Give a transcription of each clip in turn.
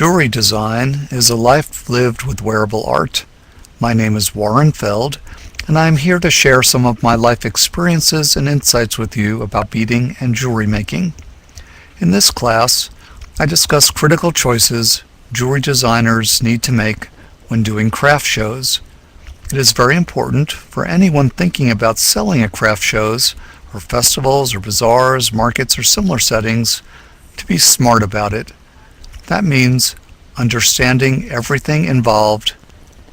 Jewelry design is a life lived with wearable art. My name is Warren Feld, and I am here to share some of my life experiences and insights with you about beading and jewelry making. In this class, I discuss critical choices jewelry designers need to make when doing craft shows. It is very important for anyone thinking about selling at craft shows, or festivals, or bazaars, markets, or similar settings, to be smart about it. That means understanding everything involved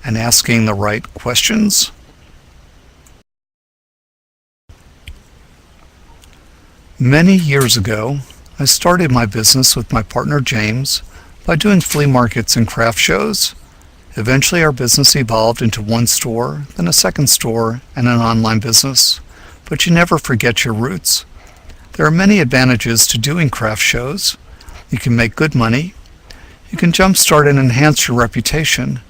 and asking the right questions. Many years ago, I started my business with my partner James by doing flea markets and craft shows. Eventually our business evolved into one store, then a second store, and an online business. But you never forget your roots. There are many advantages to doing craft shows. You can make good money. You can jumpstart and enhance your reputation.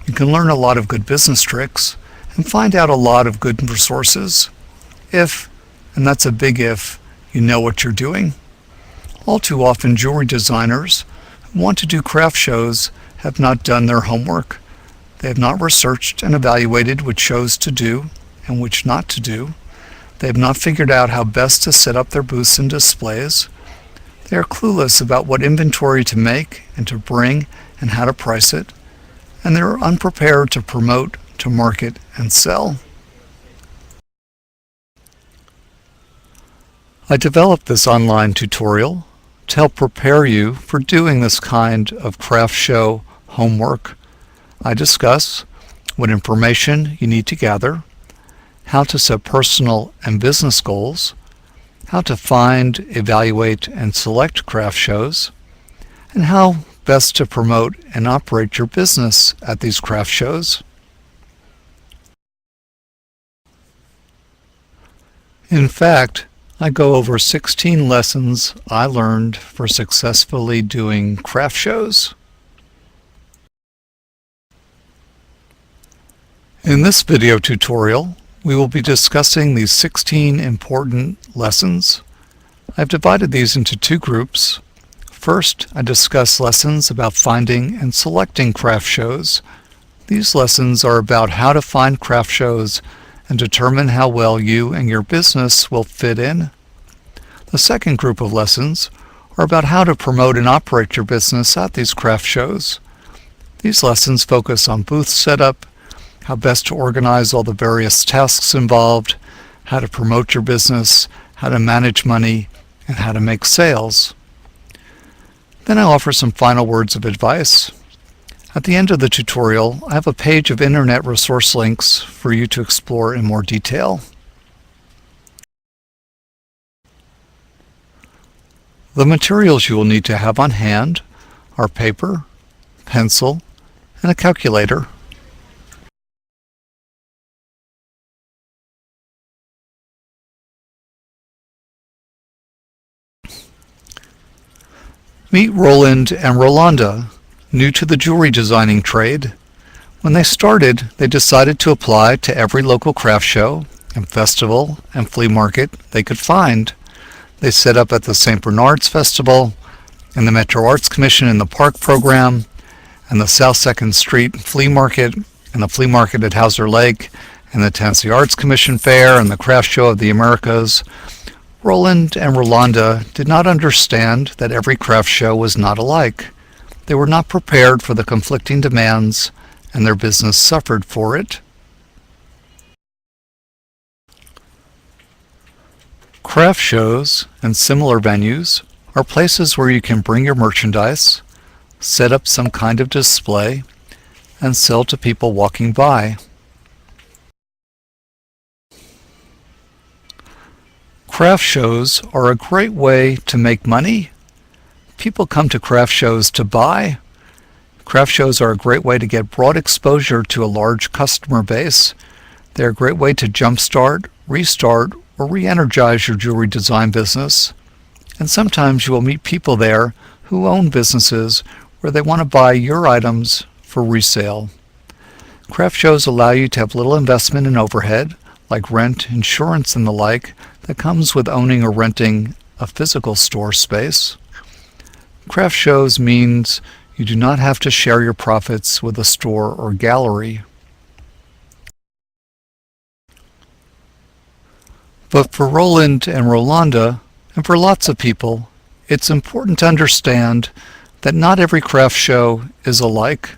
You can learn a lot of good business tricks and find out a lot of good resources. If, and that's a big if, you know what you're doing. All too often jewelry designers who want to do craft shows have not done their homework. They have not researched and evaluated which shows to do and which not to do. They have not figured out how best to set up their booths and displays. They are clueless about what inventory to make and to bring and how to price it, and they are unprepared to promote, to market, and sell. I developed this online tutorial to help prepare you for doing this kind of craft show homework. I discuss what information you need to gather, how to set personal and business goals, how to find, evaluate, and select craft shows, and how best to promote and operate your business at these craft shows. In fact, I go over 16 lessons I learned for successfully doing craft shows. In this video tutorial, we will be discussing these 16 important lessons. I've divided these into two groups. First, I discuss lessons about finding and selecting craft shows. These lessons are about how to find craft shows and determine how well you and your business will fit in. The second group of lessons are about how to promote and operate your business at these craft shows. These lessons focus on booth setup, how best to organize all the various tasks involved, how to promote your business, how to manage money, and how to make sales. Then I offer some final words of advice. At the end of the tutorial, I have a page of internet resource links for you to explore in more detail. The materials you will need to have on hand are paper, pencil, and a calculator. Meet Roland and Rolanda, new to the jewelry designing trade. When they started, they decided to apply to every local craft show and festival and flea market they could find. They set up at the St. Bernard's Festival, and the Metro Arts Commission in the Park Program, and the South 2nd Street Flea Market, and the Flea Market at Hauser Lake, and the Tennessee Arts Commission Fair, and the Craft Show of the Americas. Roland and Rolanda did not understand that every craft show was not alike. They were not prepared for the conflicting demands, and their business suffered for it. Craft shows and similar venues are places where you can bring your merchandise, set up some kind of display, and sell to people walking by. Craft shows are a great way to make money. People come to craft shows to buy. Craft shows are a great way to get broad exposure to a large customer base. They're a great way to jumpstart, restart, or re-energize your jewelry design business. And sometimes you will meet people there who own businesses where they want to buy your items for resale. Craft shows allow you to have little investment in overhead, like rent, insurance, and the like, that comes with owning or renting a physical store space. Craft shows means You do not have to share your profits with a store or gallery. But for Roland and Rolanda, and for lots of people, it's important to understand that not every craft show is alike.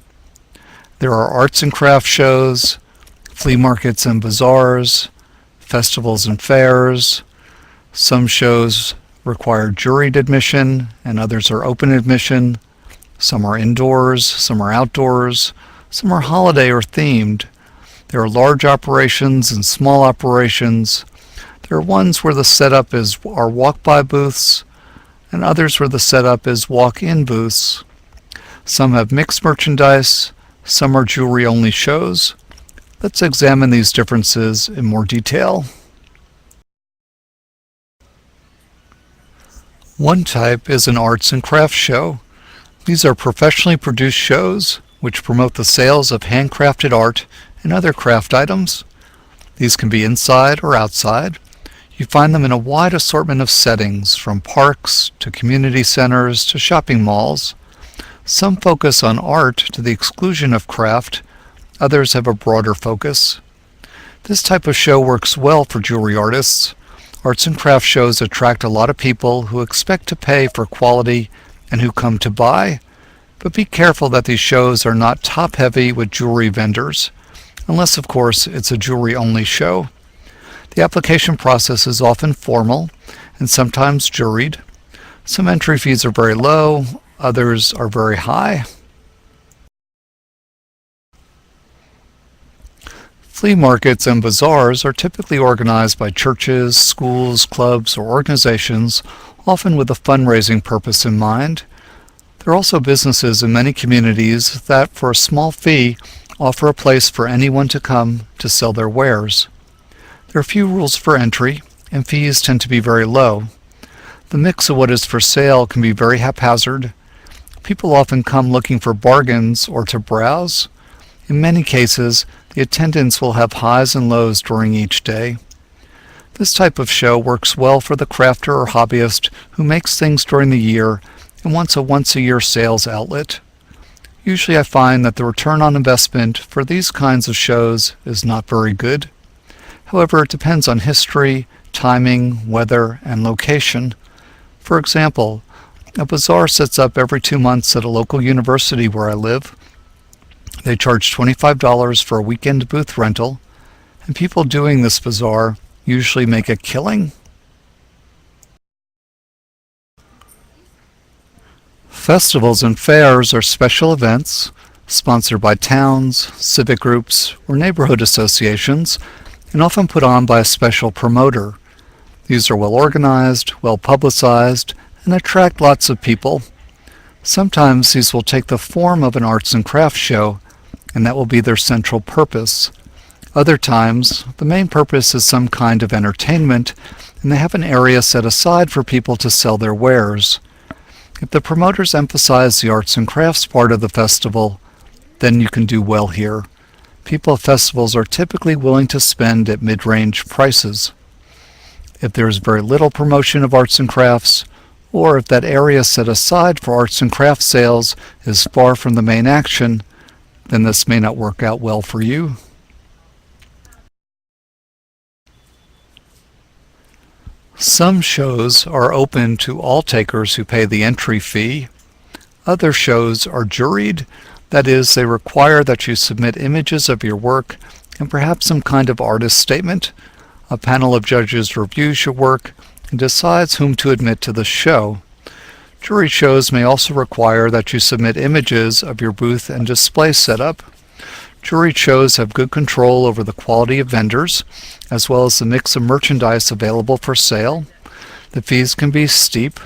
There are arts and craft shows, flea markets and bazaars, festivals and fairs. Some shows require juried admission and others are open admission. Some are indoors, some are outdoors, some are holiday or themed. There are large operations and small operations. There are ones where the setup are walk-by booths and others where the setup is walk-in booths. Some have mixed merchandise, some are jewelry-only shows. Let's examine these differences in more detail. One type is an arts and crafts show. These are professionally produced shows which promote the sales of handcrafted art and other craft items. These can be inside or outside. You find them in a wide assortment of settings, from parks to community centers to shopping malls. Some focus on art to the exclusion of craft. Others have a broader focus. This type of show works well for jewelry artists. Arts and craft shows attract a lot of people who expect to pay for quality and who come to buy. But be careful that these shows are not top-heavy with jewelry vendors, unless, of course, it's a jewelry-only show. The application process is often formal and sometimes juried. Some entry fees are very low, others are very high. Flea markets and bazaars are typically organized by churches, schools, clubs, or organizations, often with a fundraising purpose in mind. There are also businesses in many communities that, for a small fee, offer a place for anyone to come to sell their wares. There are few rules for entry, and fees tend to be very low. The mix of what is for sale can be very haphazard. People often come looking for bargains or to browse. In many cases, the attendance will have highs and lows during each day. This type of show works well for the crafter or hobbyist who makes things during the year and wants a once-a-year sales outlet. Usually I find that the return on investment for these kinds of shows is not very good. However, it depends on history, timing, weather, and location. For example, a bazaar sets up every 2 months at a local university where I live. They charge $25 for a weekend booth rental, and people doing this bazaar usually make a killing. Festivals and fairs are special events sponsored by towns, civic groups, or neighborhood associations, and often put on by a special promoter. These are well organized, well publicized, and attract lots of people. Sometimes these will take the form of an arts and crafts show, and that will be their central purpose. Other times, the main purpose is some kind of entertainment, and they have an area set aside for people to sell their wares. If the promoters emphasize the arts and crafts part of the festival, then you can do well here. People at festivals are typically willing to spend at mid-range prices. If there is very little promotion of arts and crafts, or if that area set aside for arts and crafts sales is far from the main action, then this may not work out well for you. Some shows are open to all takers who pay the entry fee. Other shows are juried. That is, they require that you submit images of your work and perhaps some kind of artist statement. A panel of judges reviews your work and decides whom to admit to the show. Jury shows may also require that you submit images of your booth and display setup. Jury shows have good control over the quality of vendors, as well as the mix of merchandise available for sale. The fees can be steep.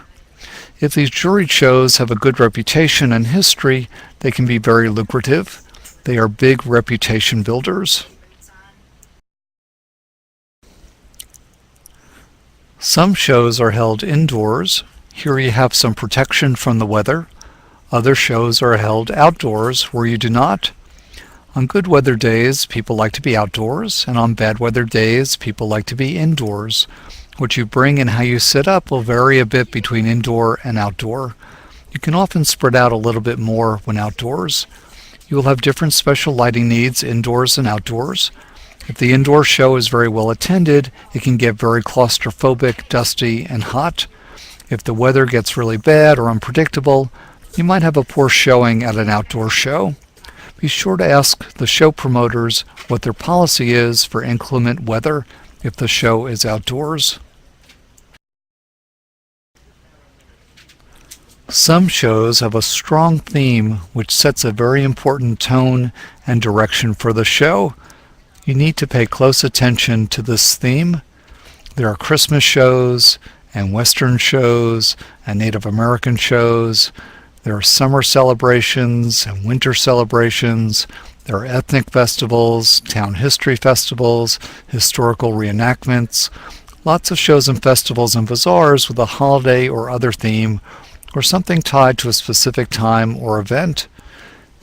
If these juried shows have a good reputation and history, they can be very lucrative. They are big reputation builders. Some shows are held indoors. Here you have some protection from the weather. Other shows are held outdoors where you do not. On good weather days, people like to be outdoors, and on bad weather days, people like to be indoors. What you bring and how you set up will vary a bit between indoor and outdoor. You can often spread out a little bit more when outdoors. You will have different special lighting needs indoors and outdoors. If the indoor show is very well attended, it can get very claustrophobic, dusty, and hot. If the weather gets really bad or unpredictable, you might have a poor showing at an outdoor show. Be sure to ask the show promoters what their policy is for inclement weather if the show is outdoors. Some shows have a strong theme which sets a very important tone and direction for the show. You need to pay close attention to this theme. There are Christmas shows and Western shows and Native American shows. There are summer celebrations and winter celebrations. There are ethnic festivals, town history festivals, historical reenactments, lots of shows and festivals and bazaars with a holiday or other theme or something tied to a specific time or event.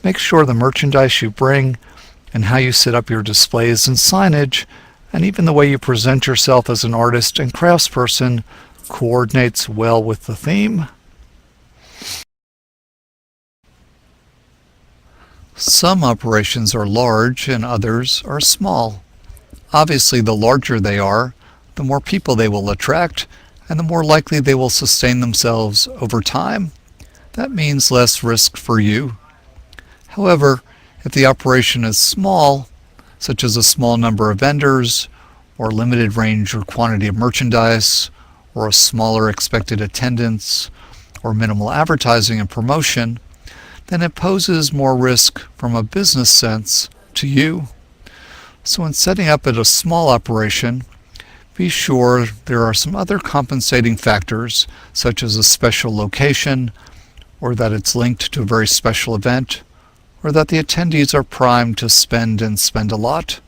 Make sure the merchandise you bring and how you set up your displays and signage, and even the way you present yourself as an artist and craftsperson, coordinates well with the theme. Some operations are large and others are small. Obviously, the larger they are, the more people they will attract, and the more likely they will sustain themselves over time. That means less risk for you. However, if the operation is small, such as a small number of vendors, or limited range or quantity of merchandise, or a smaller expected attendance, or minimal advertising and promotion, then it poses more risk from a business sense to you. So in setting up at a small operation, be sure there are some other compensating factors, such as a special location, or that it's linked to a very special event, or that the attendees are primed to spend a lot.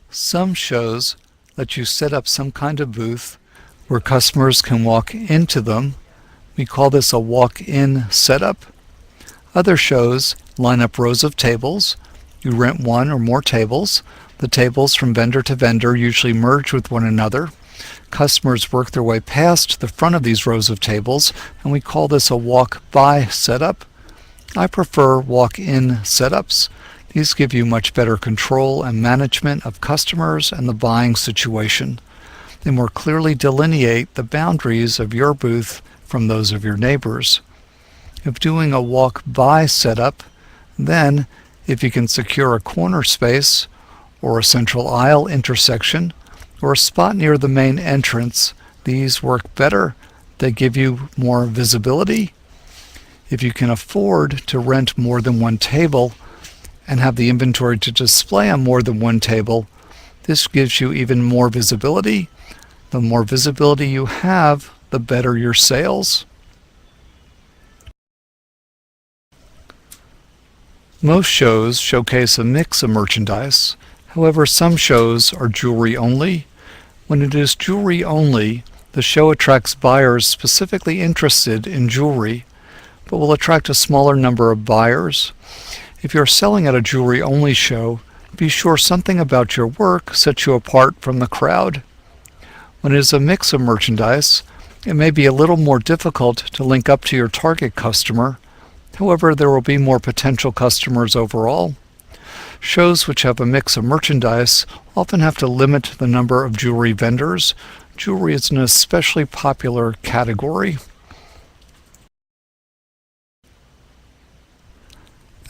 Some shows let you set up some kind of booth where customers can walk into them. We call this a walk-in setup. Other shows line up rows of tables. You rent one or more tables. The tables from vendor to vendor usually merge with one another. Customers work their way past the front of these rows of tables, and we call this a walk-by setup. I prefer walk-in setups. These give you much better control and management of customers and the buying situation. They more clearly delineate the boundaries of your booth from those of your neighbors. If doing a walk-by setup, then if you can secure a corner space or a central aisle intersection or a spot near the main entrance, these work better. They give you more visibility. If you can afford to rent more than one table and have the inventory to display on more than one table, this gives you even more visibility. The more visibility you have, the better your sales. Most shows showcase a mix of merchandise. However, some shows are jewelry only. When it is jewelry only, the show attracts buyers specifically interested in jewelry, but will attract a smaller number of buyers. If you're selling at a jewelry only show, be sure something about your work sets you apart from the crowd. When it is a mix of merchandise, it may be a little more difficult to link up to your target customer. However, there will be more potential customers overall. Shows which have a mix of merchandise often have to limit the number of jewelry vendors. Jewelry is an especially popular category.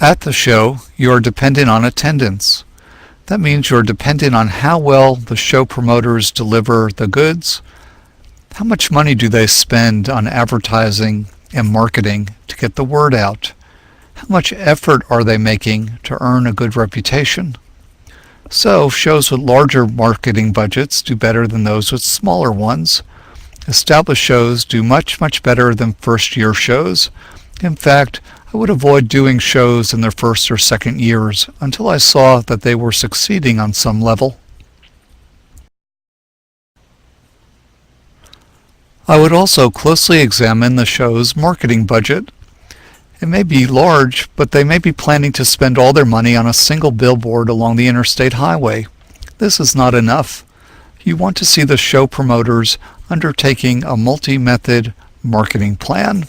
At the show, you are dependent on attendance. That means you're dependent on how well the show promoters deliver the goods. How much money do they spend on advertising and marketing to get the word out? How much effort are they making to earn a good reputation? So, shows with larger marketing budgets do better than those with smaller ones. Established shows do much better than first-year shows. In fact, I would avoid doing shows in their first or second years until I saw that they were succeeding on some level. I would also closely examine the show's marketing budget. It may be large, but they may be planning to spend all their money on a single billboard along the interstate highway. This is not enough. You want to see the show promoters undertaking a multi-method marketing plan.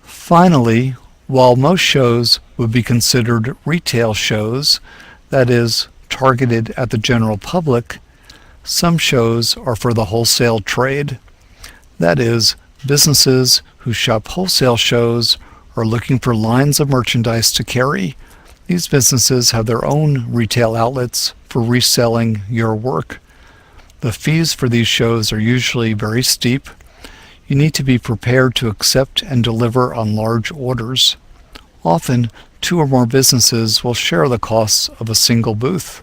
Finally, while most shows would be considered retail shows, that is, targeted at the general public, some shows are for the wholesale trade. That is, businesses who shop wholesale shows are looking for lines of merchandise to carry. These businesses have their own retail outlets for reselling your work. The fees for these shows are usually very steep. You need to be prepared to accept and deliver on large orders. Often, 2 or more businesses will share the costs of a single booth.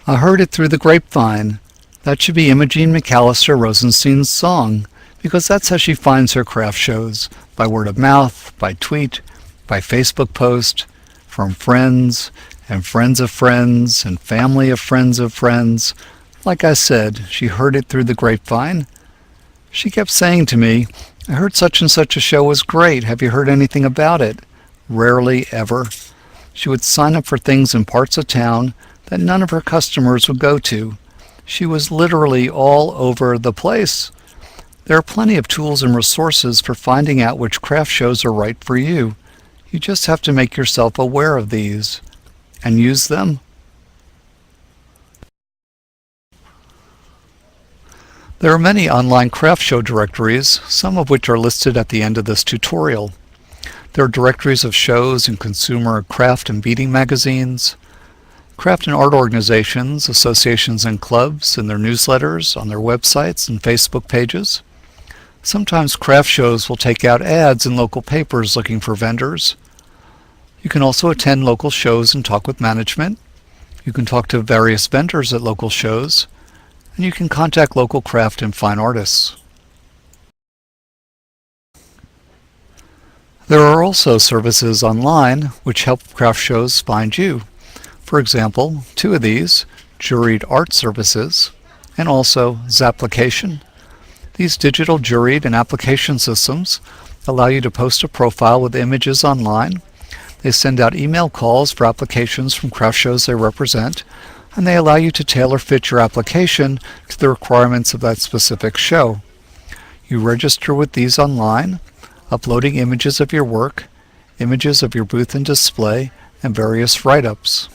I heard it through the grapevine. That should be Imogene McAllister Rosenstein's song, because that's how she finds her craft shows, by word of mouth, by tweet, by Facebook post, from friends and friends of friends and family of friends. Like I said, she heard it through the grapevine. She kept saying to me, "I heard such and such a show was great. Have you heard anything about it?" Rarely ever. She would sign up for things in parts of town that none of her customers would go to. She was literally all over the place. There are plenty of tools and resources for finding out which craft shows are right for you. You just have to make yourself aware of these and use them. There are many online craft show directories, some of which are listed at the end of this tutorial. There are directories of shows in consumer craft and beading magazines, craft and art organizations, associations and clubs in their newsletters, on their websites and Facebook pages. Sometimes craft shows will take out ads in local papers looking for vendors. You can also attend local shows and talk with management. You can talk to various vendors at local shows, and you can contact local craft and fine artists. There are also services online which help craft shows find you. For example, 2 of these, Juried Art Services and also Zapplication. These digital juried and application systems allow you to post a profile with images online. They send out email calls for applications from craft shows they represent, and they allow you to tailor fit your application to the requirements of that specific show. You register with these online, uploading images of your work, images of your booth and display, and various write-ups.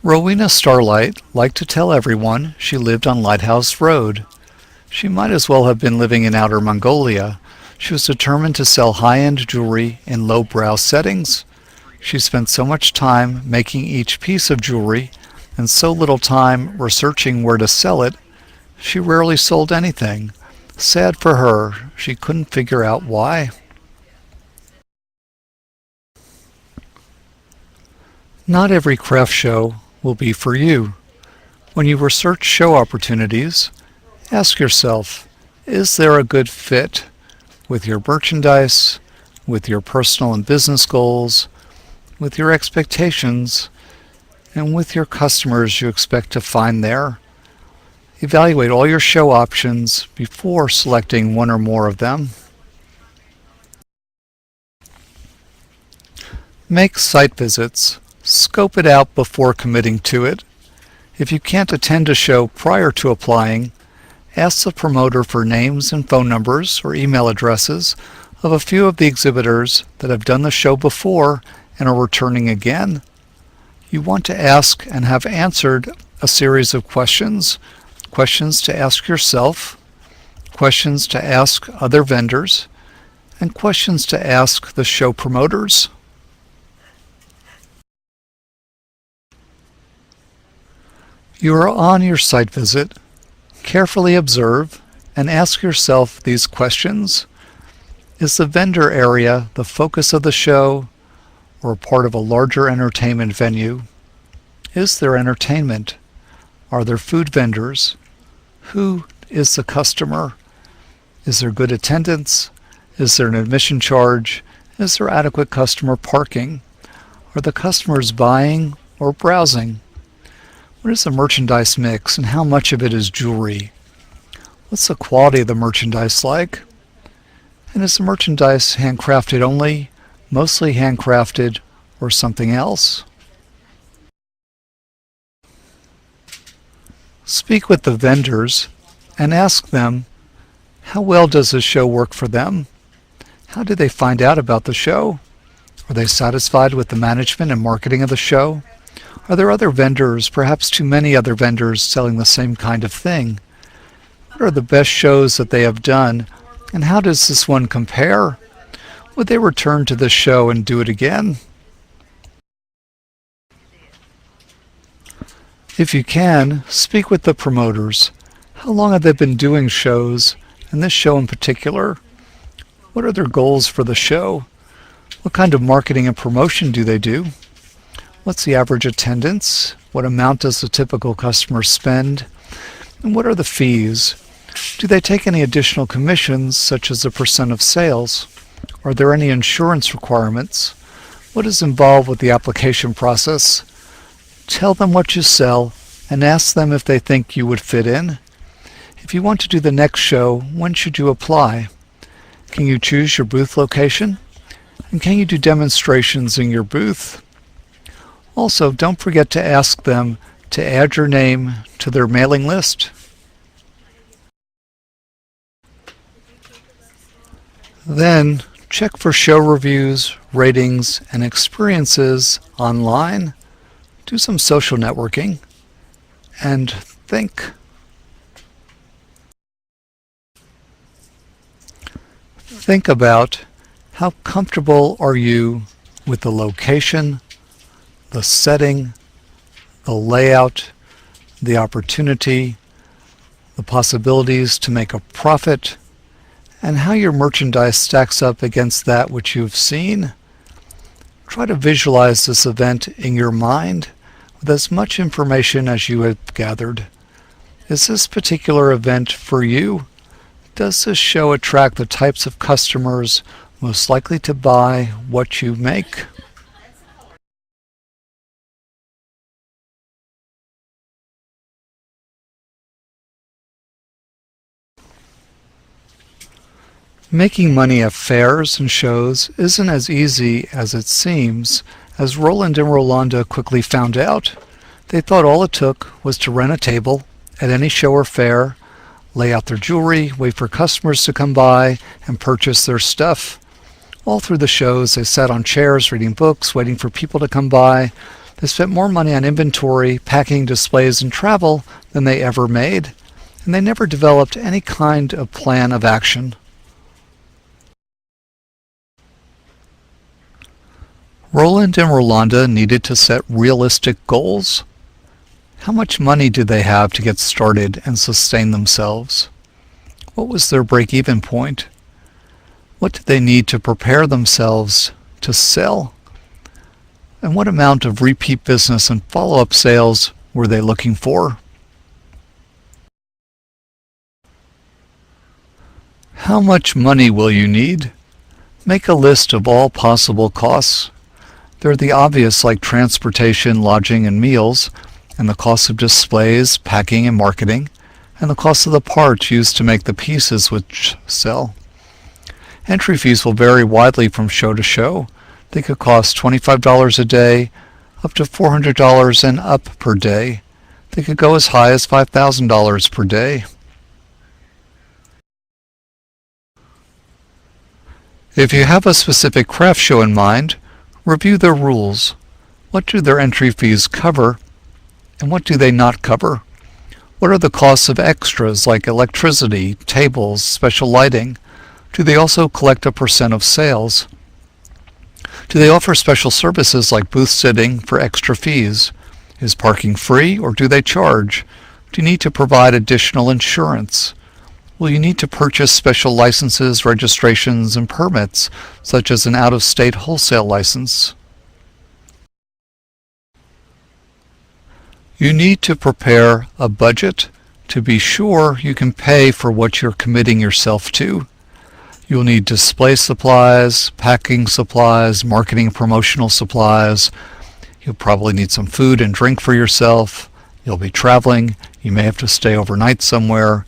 Rowena Starlight liked to tell everyone she lived on Lighthouse Road. She might as well have been living in Outer Mongolia. She was determined to sell high-end jewelry in low-brow settings. She spent so much time making each piece of jewelry and so little time researching where to sell it, she rarely sold anything. Sad for her, she couldn't figure out why. Not every craft show will be for you. When you research show opportunities, ask yourself, is there a good fit with your merchandise, with your personal and business goals, with your expectations, and with your customers you expect to find there? Evaluate all your show options before selecting one or more of them. Make site visits. Scope it out before committing to it. If you can't attend a show prior to applying, ask the promoter for names and phone numbers or email addresses of a few of the exhibitors that have done the show before and are returning again. You want to ask and have answered a series of questions. Questions to ask yourself, questions to ask other vendors, and questions to ask the show promoters. You are on your site visit. Carefully observe and ask yourself these questions. Is the vendor area the focus of the show or part of a larger entertainment venue? Is there entertainment? Are there food vendors? Who is the customer? Is there good attendance? Is there an admission charge? Is there adequate customer parking? Are the customers buying or browsing? What is the merchandise mix and how much of it is jewelry? What's the quality of the merchandise like? And is the merchandise handcrafted only, mostly handcrafted, or something else? Speak with the vendors and ask them, how well does the show work for them? How do they find out about the show? Are they satisfied with the management and marketing of the show? Are there other vendors, perhaps too many other vendors, selling the same kind of thing? What are the best shows that they have done, and how does this one compare? Would they return to this show and do it again? If you can, speak with the promoters. How long have they been doing shows, and this show in particular? What are their goals for the show? What kind of marketing and promotion do they do? What's the average attendance? What amount does the typical customer spend? And what are the fees? Do they take any additional commissions, such as a % of sales? Are there any insurance requirements? What is involved with the application process? Tell them what you sell and ask them if they think you would fit in. If you want to do the next show, when should you apply? Can you choose your booth location? And can you do demonstrations in your booth? Also, don't forget to ask them to add your name to their mailing list. Then, check for show reviews, ratings, and experiences online. Do some social networking, and think. Think about how comfortable are you with the location, the setting, the layout, the opportunity, the possibilities to make a profit, and how your merchandise stacks up against that which you've seen. Try to visualize this event in your mind with as much information as you have gathered. Is this particular event for you? Does this show attract the types of customers most likely to buy what you make? Making money at fairs and shows isn't as easy as it seems, as Roland and Rolanda quickly found out. They thought all it took was to rent a table at any show or fair, lay out their jewelry, wait for customers to come by, and purchase their stuff. All through the shows, they sat on chairs reading books, waiting for people to come by. They spent more money on inventory, packing, displays, and travel than they ever made, and they never developed any kind of plan of action. Roland and Rolanda needed to set realistic goals. How much money did they have to get started and sustain themselves? What was their break-even point? What did they need to prepare themselves to sell? And what amount of repeat business and follow-up sales were they looking for? How much money will you need? Make a list of all possible costs. There are the obvious like transportation, lodging, and meals, and the cost of displays, packing, and marketing, and the cost of the parts used to make the pieces which sell. Entry fees will vary widely from show to show. They could cost $25 a day, up to $400 and up per day. They could go as high as $5,000 per day. If you have a specific craft show in mind, review their rules. What do their entry fees cover, and what do they not cover? What are the costs of extras like electricity, tables, special lighting? Do they also collect a % of sales? Do they offer special services like booth sitting for extra fees? Is parking free or do they charge? Do you need to provide additional insurance? Will you need to purchase special licenses, registrations, and permits, such as an out-of-state wholesale license? You need to prepare a budget to be sure you can pay for what you're committing yourself to. You'll need display supplies, packing supplies, marketing and promotional supplies. You'll probably need some food and drink for yourself. You'll be traveling. You may have to stay overnight somewhere.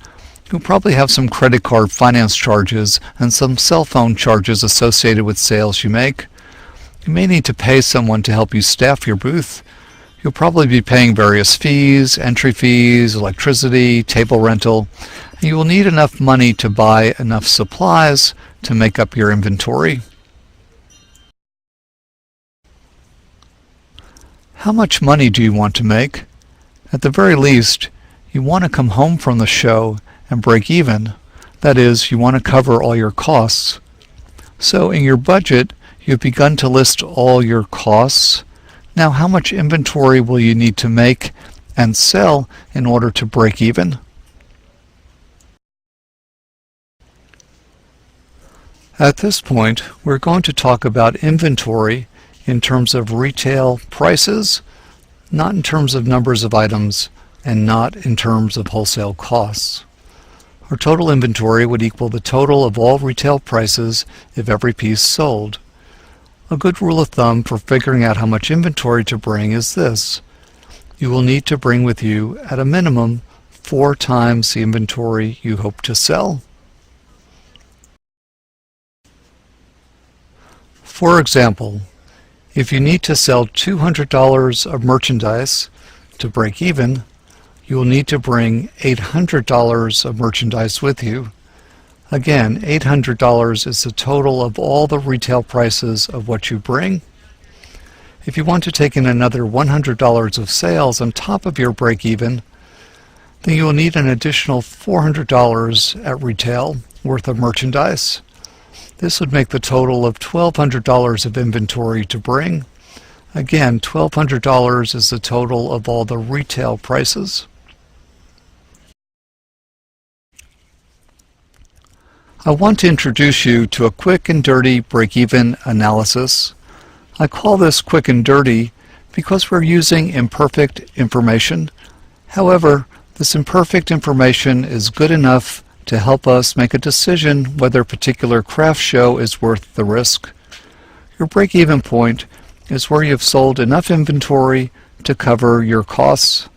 You'll probably have some credit card finance charges and some cell phone charges associated with sales you make. You may need to pay someone to help you staff your booth. You'll probably be paying various fees, entry fees, electricity, table rental. And you will need enough money to buy enough supplies to make up your inventory. How much money do you want to make? At the very least, you want to come home from the show and break even. That is, you want to cover all your costs. So in your budget, you've begun to list all your costs. Now, how much inventory will you need to make and sell in order to break even? At this point, we're going to talk about inventory in terms of retail prices, not in terms of numbers of items, and not in terms of wholesale costs. Our total inventory would equal the total of all retail prices if every piece sold. A good rule of thumb for figuring out how much inventory to bring is this. You will need to bring with you, at a minimum, 4 times the inventory you hope to sell. For example, if you need to sell $200 of merchandise to break even, you will need to bring $800 of merchandise with you. Again, $800 is the total of all the retail prices of what you bring. If you want to take in another $100 of sales on top of your break-even, then you will need an additional $400 at retail worth of merchandise. This would make the total of $1,200 of inventory to bring. Again, $1,200 is the total of all the retail prices. I want to introduce you to a quick and dirty break-even analysis. I call this quick and dirty because we're using imperfect information. However, this imperfect information is good enough to help us make a decision whether a particular craft show is worth the risk. Your break-even point is where you've sold enough inventory to cover your costs.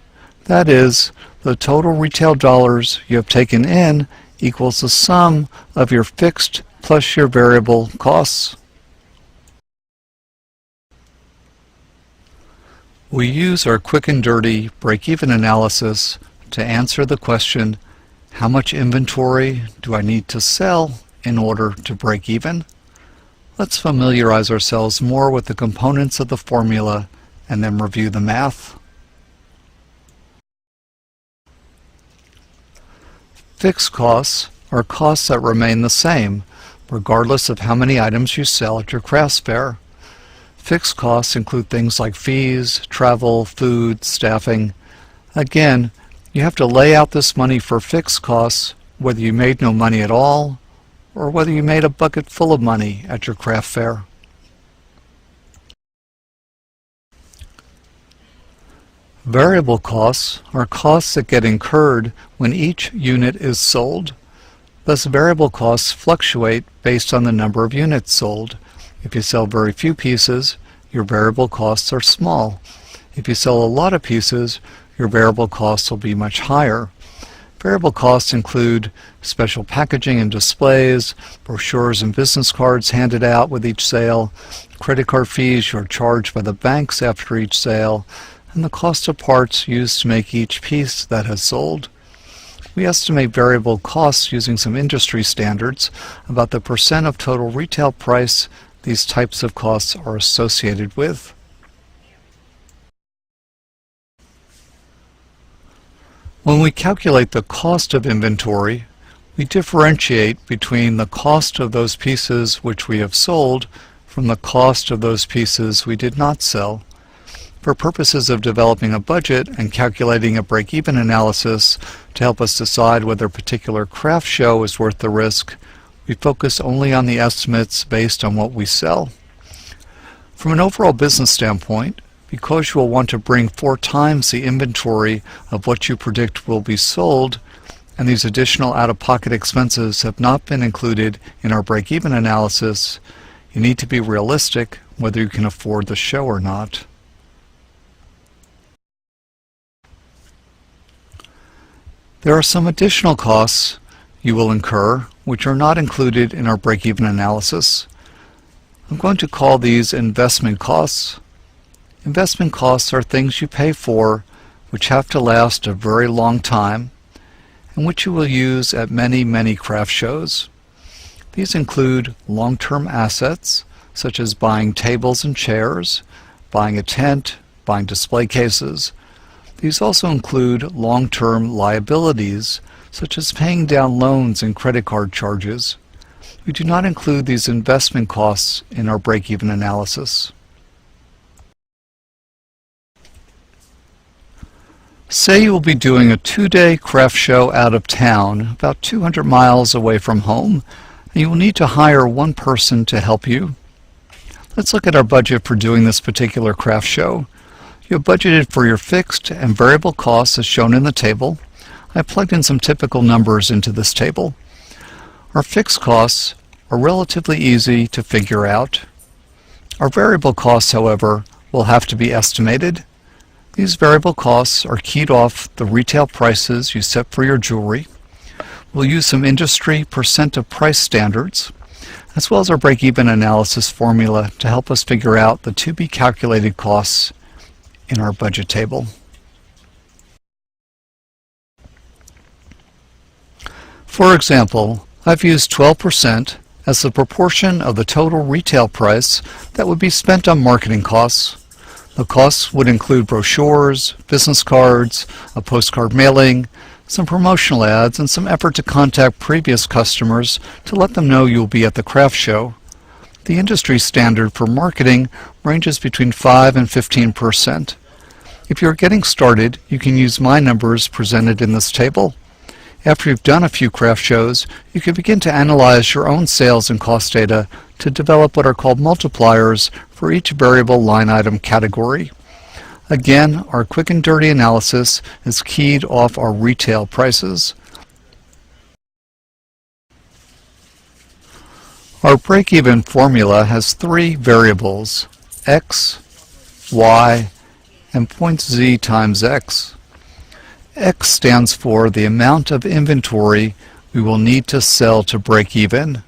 That is, the total retail dollars you have taken in equals the sum of your fixed plus your variable costs. We use our quick and dirty break-even analysis to answer the question, how much inventory do I need to sell in order to break even? Let's familiarize ourselves more with the components of the formula and then review the math. Fixed costs are costs that remain the same, regardless of how many items you sell at your crafts fair. Fixed costs include things like fees, travel, food, staffing. Again, you have to lay out this money for fixed costs, whether you made no money at all, or whether you made a bucket full of money at your craft fair. Variable costs are costs that get incurred when each unit is sold. Thus, variable costs fluctuate based on the number of units sold. If you sell very few pieces, your variable costs are small. If you sell a lot of pieces, your variable costs will be much higher. Variable costs include special packaging and displays, brochures and business cards handed out with each sale, credit card fees you are charged by the banks after each sale, and the cost of parts used to make each piece that has sold. We estimate variable costs using some industry standards about the percent of total retail price these types of costs are associated with. When we calculate the cost of inventory, we differentiate between the cost of those pieces which we have sold from the cost of those pieces we did not sell. For purposes of developing a budget and calculating a break-even analysis to help us decide whether a particular craft show is worth the risk, we focus only on the estimates based on what we sell. From an overall business standpoint, because you will want to bring 4 times the inventory of what you predict will be sold, and these additional out-of-pocket expenses have not been included in our break-even analysis, you need to be realistic whether you can afford the show or not. There are some additional costs you will incur which are not included in our break-even analysis. I'm going to call these investment costs. Investment costs are things you pay for which have to last a very long time and which you will use at many craft shows. These include long-term assets such as buying tables and chairs, buying a tent, buying display cases. These also include long-term liabilities such as paying down loans and credit card charges. We do not include these investment costs in our break-even analysis. Say you will be doing a 2-day craft show out of town, about 200 miles away from home, and you will need to hire one person to help you. Let's look at our budget for doing this particular craft show. You have budgeted for your fixed and variable costs as shown in the table. I plugged in some typical numbers into this table. Our fixed costs are relatively easy to figure out. Our variable costs, however, will have to be estimated. These variable costs are keyed off the retail prices you set for your jewelry. We'll use some industry percent of price standards, as well as our break-even analysis formula to help us figure out the to-be-calculated costs in our budget table. For example, I've used 12% as the proportion of the total retail price that would be spent on marketing costs. The costs would include brochures, business cards, a postcard mailing, some promotional ads, and some effort to contact previous customers to let them know you'll be at the craft show. The industry standard for marketing ranges between 5 and 15%. If you're getting started, you can use my numbers presented in this table. After you've done a few craft shows, you can begin to analyze your own sales and cost data to develop what are called multipliers for each variable line item category. Again, our quick and dirty analysis is keyed off our retail prices. Our break-even formula has 3 variables, x, y, and point z times x. X stands for the amount of inventory we will need to sell to break even.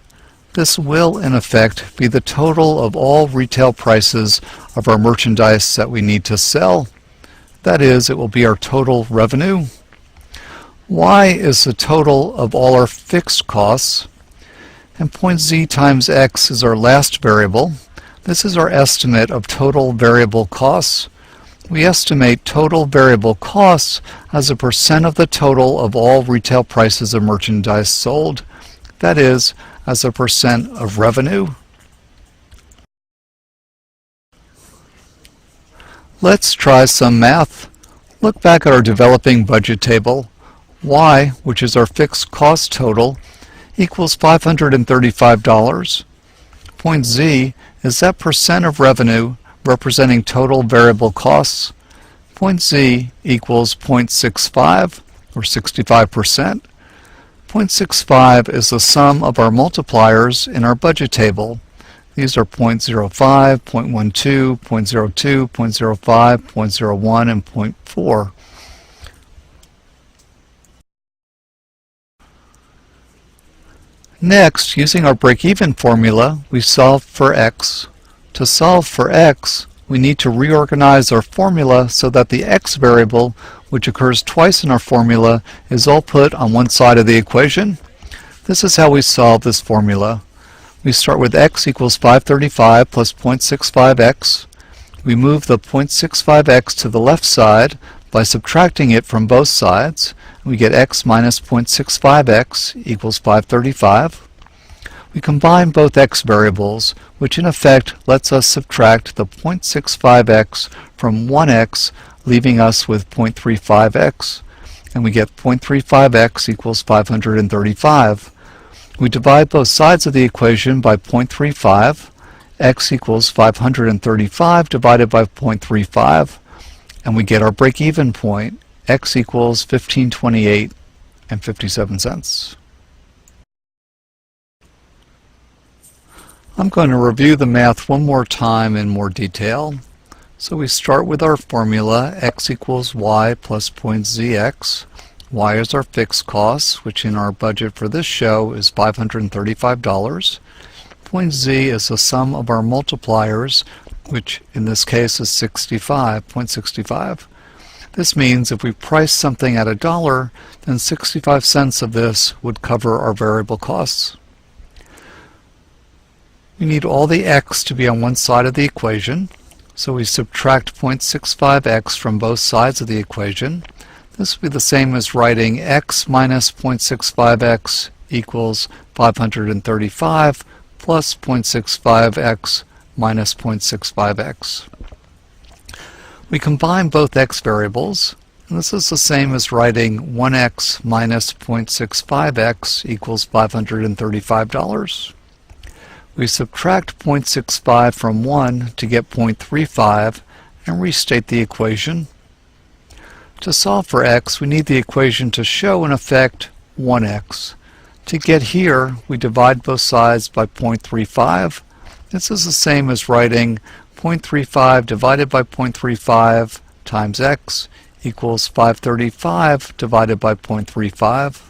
This will, in effect, be the total of all retail prices of our merchandise that we need to sell. That is, it will be our total revenue. Y is the total of all our fixed costs, and point z times x is our last variable. This is our estimate of total variable costs. We estimate total variable costs as a percent of the total of all retail prices of merchandise sold. That is, as a percent of revenue. Let's try some math. Look back at our developing budget table. Y, which is our fixed cost total, equals $535. Point Z is that percent of revenue representing total variable costs. Point Z equals 0.65, or 65%. 0.65 is the sum of our multipliers in our budget table. These are 0.05, 0.12, 0.02, 0.05, 0.01, and 0.4. Next, using our break-even formula, we solve for x. To solve for x, we need to reorganize our formula so that the x variable, which occurs twice in our formula, is all put on one side of the equation. This is how we solve this formula. We start with x equals 535 plus 0.65x. We move the 0.65x to the left side by subtracting it from both sides. We get x minus 0.65x equals 535. We combine both x variables, which in effect lets us subtract the 0.65x from 1x, leaving us with 0.35x. And we get 0.35x equals 535. We divide both sides of the equation by 0.35. X equals 535 divided by 0.35. And we get our break-even point. X equals 1528 $1,000,000.57. I'm going to review the math one more time in more detail. So we start with our formula, x equals y plus point zx. Y is our fixed cost, which in our budget for this show is $535. Point z is the sum of our multipliers, which in this case is 0.65. This means if we price something at $1, then 65 cents of this would cover our variable costs. We need all the x to be on one side of the equation, so we subtract 0.65x from both sides of the equation. This would be the same as writing x minus 0.65x equals 535 plus 0.65x minus 0.65x. We combine both x variables, and this is the same as writing 1x minus 0.65x equals $535. We subtract 0.65 from 1 to get 0.35 and restate the equation. To solve for x, we need the equation to show in effect 1x. To get here, we divide both sides by 0.35. This is the same as writing 0.35 divided by 0.35 times x equals 535 divided by 0.35.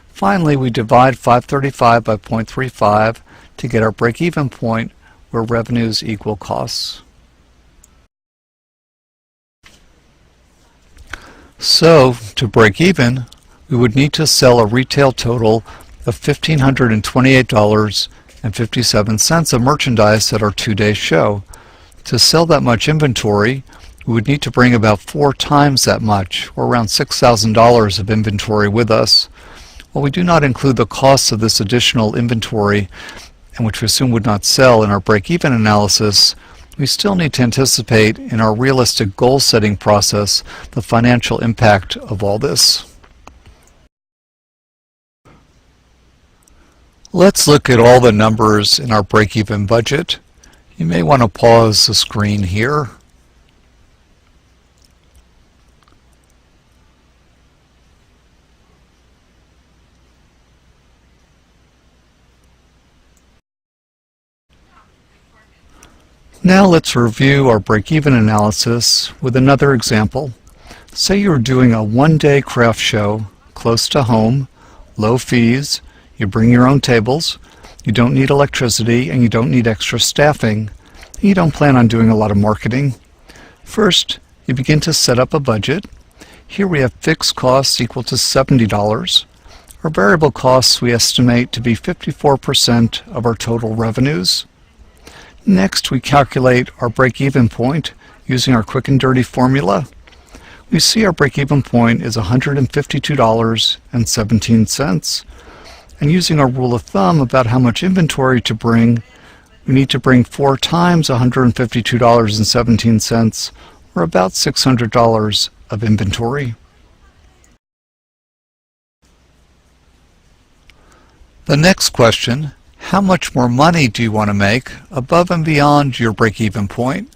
Finally, we divide 535 by 0.35 to get our break-even point where revenues equal costs. So, to break even, we would need to sell a retail total of $1,528.57 of merchandise at our 2-day show. To sell that much inventory, we would need to bring about 4 times that much, or around $6,000 of inventory with us. While we do not include the costs of this additional inventory, and which we assume would not sell in our break-even analysis, we still need to anticipate in our realistic goal-setting process the financial impact of all this. Let's look at all the numbers in our break-even budget. You may want to pause the screen here. Now let's review our break-even analysis with another example. Say you're doing a 1-day craft show close to home, low fees, you bring your own tables, you don't need electricity, and you don't need extra staffing. You don't plan on doing a lot of marketing. First, you begin to set up a budget. Here we have fixed costs equal to $70. Our variable costs we estimate to be 54% of our total revenues. Next, we calculate our break-even point using our quick and dirty formula. We see our break-even point is $152.17. And using our rule of thumb about how much inventory to bring, we need to bring 4 times $152.17, or about $600 of inventory. The next question: how much more money do you want to make above and beyond your break-even point?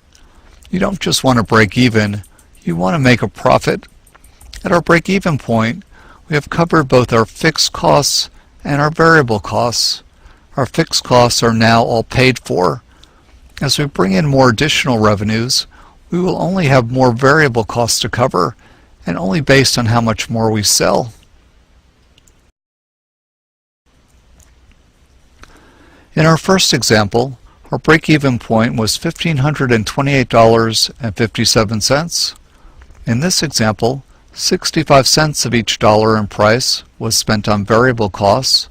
You don't just want to break even, you want to make a profit. At our break-even point, we have covered both our fixed costs and our variable costs. Our fixed costs are now all paid for. As we bring in more additional revenues, we will only have more variable costs to cover, and only based on how much more we sell. In our first example, our break-even point was $1,528.57. In this example, 65 cents of each dollar in price was spent on variable costs,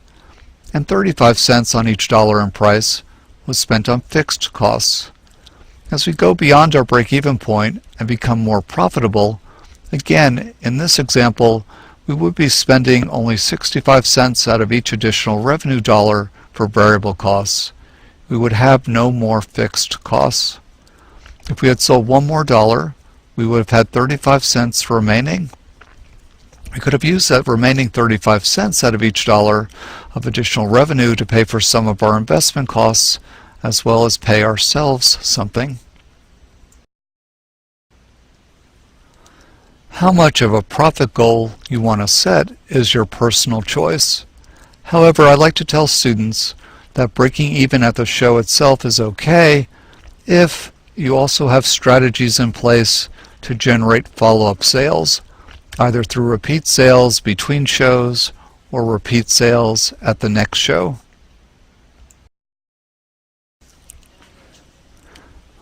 and 35 cents on each dollar in price was spent on fixed costs. As we go beyond our break-even point and become more profitable, again, in this example, we would be spending only 65 cents out of each additional revenue dollar for variable costs. We would have no more fixed costs. If we had sold one more dollar, we would have had 35 cents remaining. We could have used that remaining 35 cents out of each dollar of additional revenue to pay for some of our investment costs, as well as pay ourselves something. How much of a profit goal you want to set is your personal choice. However, I like to tell students that breaking even at the show itself is okay if you also have strategies in place to generate follow-up sales, either through repeat sales between shows or repeat sales at the next show.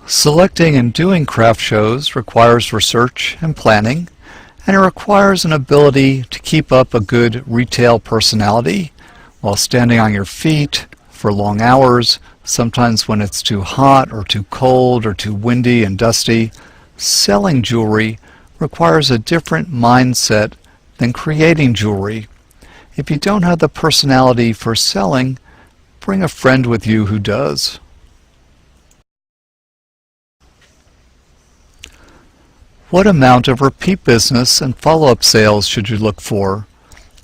Selecting and doing craft shows requires research and planning, and it requires an ability to keep up a good retail personality while standing on your feet for long hours, sometimes when it's too hot or too cold or too windy and dusty. Selling jewelry requires a different mindset than creating jewelry. If you don't have the personality for selling, bring a friend with you who does. What amount of repeat business and follow-up sales should you look for?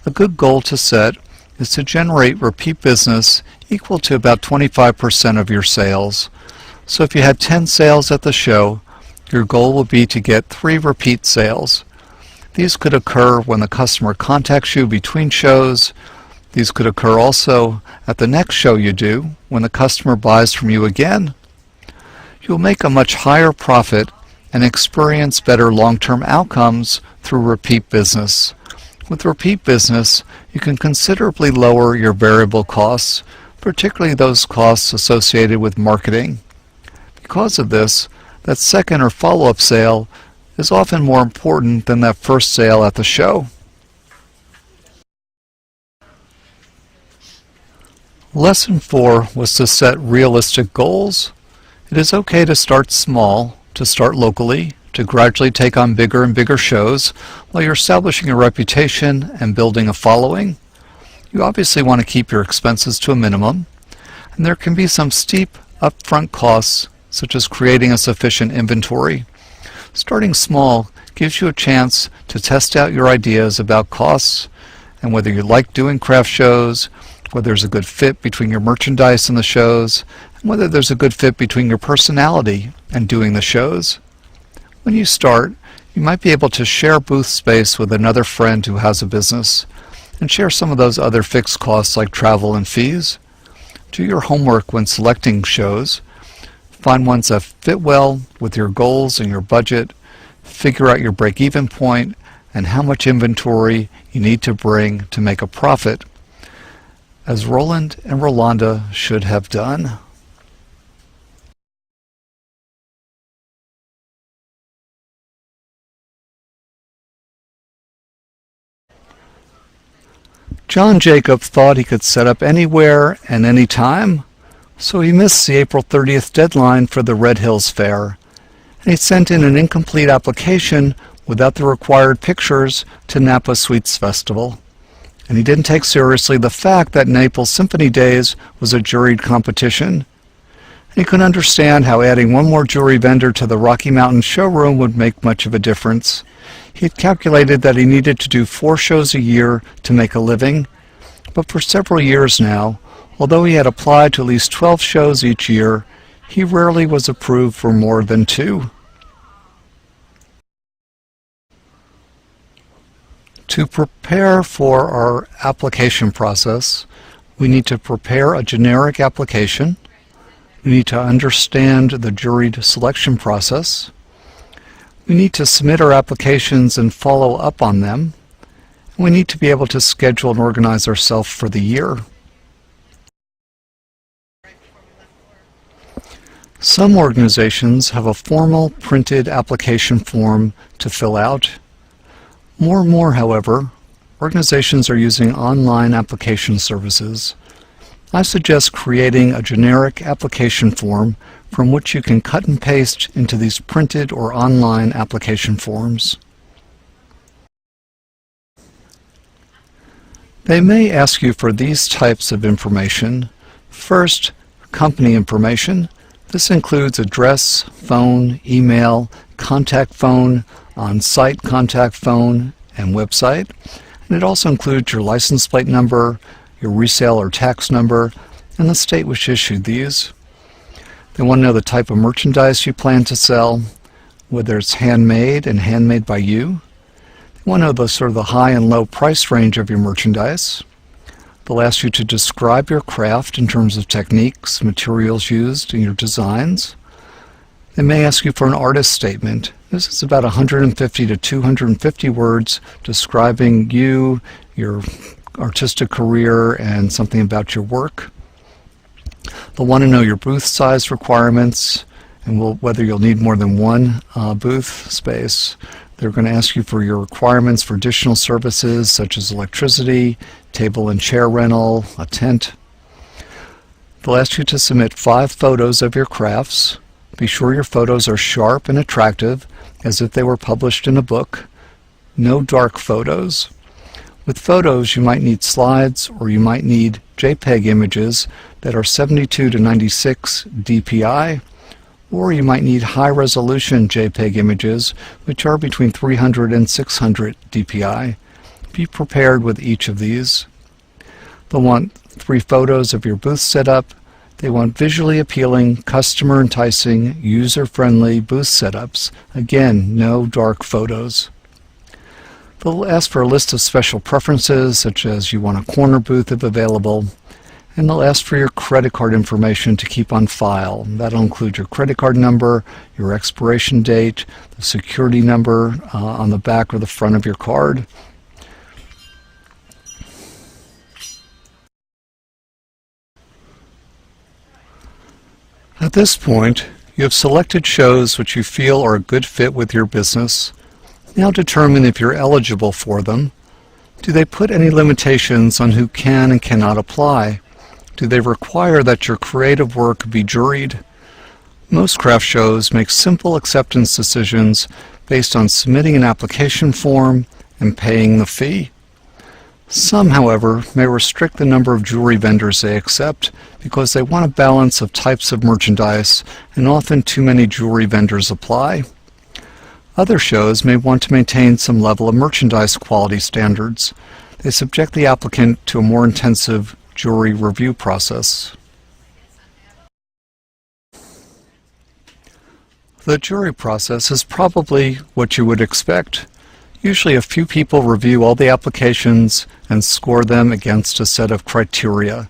A good goal to set is to generate repeat business equal to about 25% of your sales. So if you had 10 sales at the show, your goal will be to get 3 repeat sales. These could occur when the customer contacts you between shows. These could occur also at the next show you do when the customer buys from you again. You'll make a much higher profit and experience better long-term outcomes through repeat business. With repeat business, you can considerably lower your variable costs, particularly those costs associated with marketing. Because of this, that second or follow-up sale is often more important than that first sale at the show. Lesson 4 was to set realistic goals. It is okay to start small, to start locally, to gradually take on bigger and bigger shows while you're establishing a reputation and building a following. You obviously want to keep your expenses to a minimum, and there can be some steep upfront costs, such as creating a sufficient inventory. Starting small gives you a chance to test out your ideas about costs and whether you like doing craft shows, whether there's a good fit between your merchandise and the shows, and whether there's a good fit between your personality and doing the shows. When you start, you might be able to share booth space with another friend who has a business and share some of those other fixed costs like travel and fees. Do your homework when selecting shows. Find ones that fit well with your goals and your budget. Figure out your break-even point and how much inventory you need to bring to make a profit, as Roland and Rolanda should have done. John Jacob thought he could set up anywhere and any time, so he missed the April 30th deadline for the Red Hills Fair, and he sent in an incomplete application without the required pictures to Napa Sweets Festival. And he didn't take seriously the fact that Naples Symphony Days was a juried competition. And he couldn't understand how adding one more jewelry vendor to the Rocky Mountain showroom would make much of a difference. He had calculated that he needed to do 4 shows a year to make a living, but for several years now, although he had applied to at least 12 shows each year, he rarely was approved for more than 2. To prepare for our application process, we need to prepare a generic application. We need to understand the juried selection process. We need to submit our applications and follow up on them. We need to be able to schedule and organize ourselves for the year. Some organizations have a formal printed application form to fill out. More and more, however, organizations are using online application services. I suggest creating a generic application form from which you can cut and paste into these printed or online application forms. They may ask you for these types of information. First, company information. This includes address, phone, email, contact phone, on-site contact phone, and website. And it also includes your license plate number, your resale or tax number, and the state which issued these. They want to know the type of merchandise you plan to sell, whether it's handmade and handmade by you. You want to know the sort of the high and low price range of your merchandise. They'll ask you to describe your craft in terms of techniques, materials used in your designs. They may ask you for an artist statement. This is about 150 to 250 words describing you, your artistic career, and something about your work. They'll want to know your booth size requirements and whether you'll need more than one booth space. They're going to ask you for your requirements for additional services such as electricity, table and chair rental, a tent. They'll ask you to submit 5 photos of your crafts. Be sure your photos are sharp and attractive, as if they were published in a book. No dark photos. With photos, you might need slides or you might need JPEG images that are 72 to 96 DPI, or you might need high-resolution JPEG images, which are between 300 and 600 DPI. Be prepared with each of these. They'll want 3 photos of your booth setup. They want visually appealing, customer-enticing, user-friendly booth setups. Again, no dark photos. They'll ask for a list of special preferences, such as you want a corner booth if available, and they'll ask for your credit card information to keep on file. That'll include your credit card number, your expiration date, the security number on the back or the front of your card. At this point, you have selected shows which you feel are a good fit with your business. Now determine if you're eligible for them. Do they put any limitations on who can and cannot apply? Do they require that your creative work be juried? Most craft shows make simple acceptance decisions based on submitting an application form and paying the fee. Some, however, may restrict the number of jewelry vendors they accept because they want a balance of types of merchandise, and often too many jewelry vendors apply. Other shows may want to maintain some level of merchandise quality standards. They subject the applicant to a more intensive jewelry review process. The jury process is probably what you would expect. Usually a few people review all the applications and score them against a set of criteria.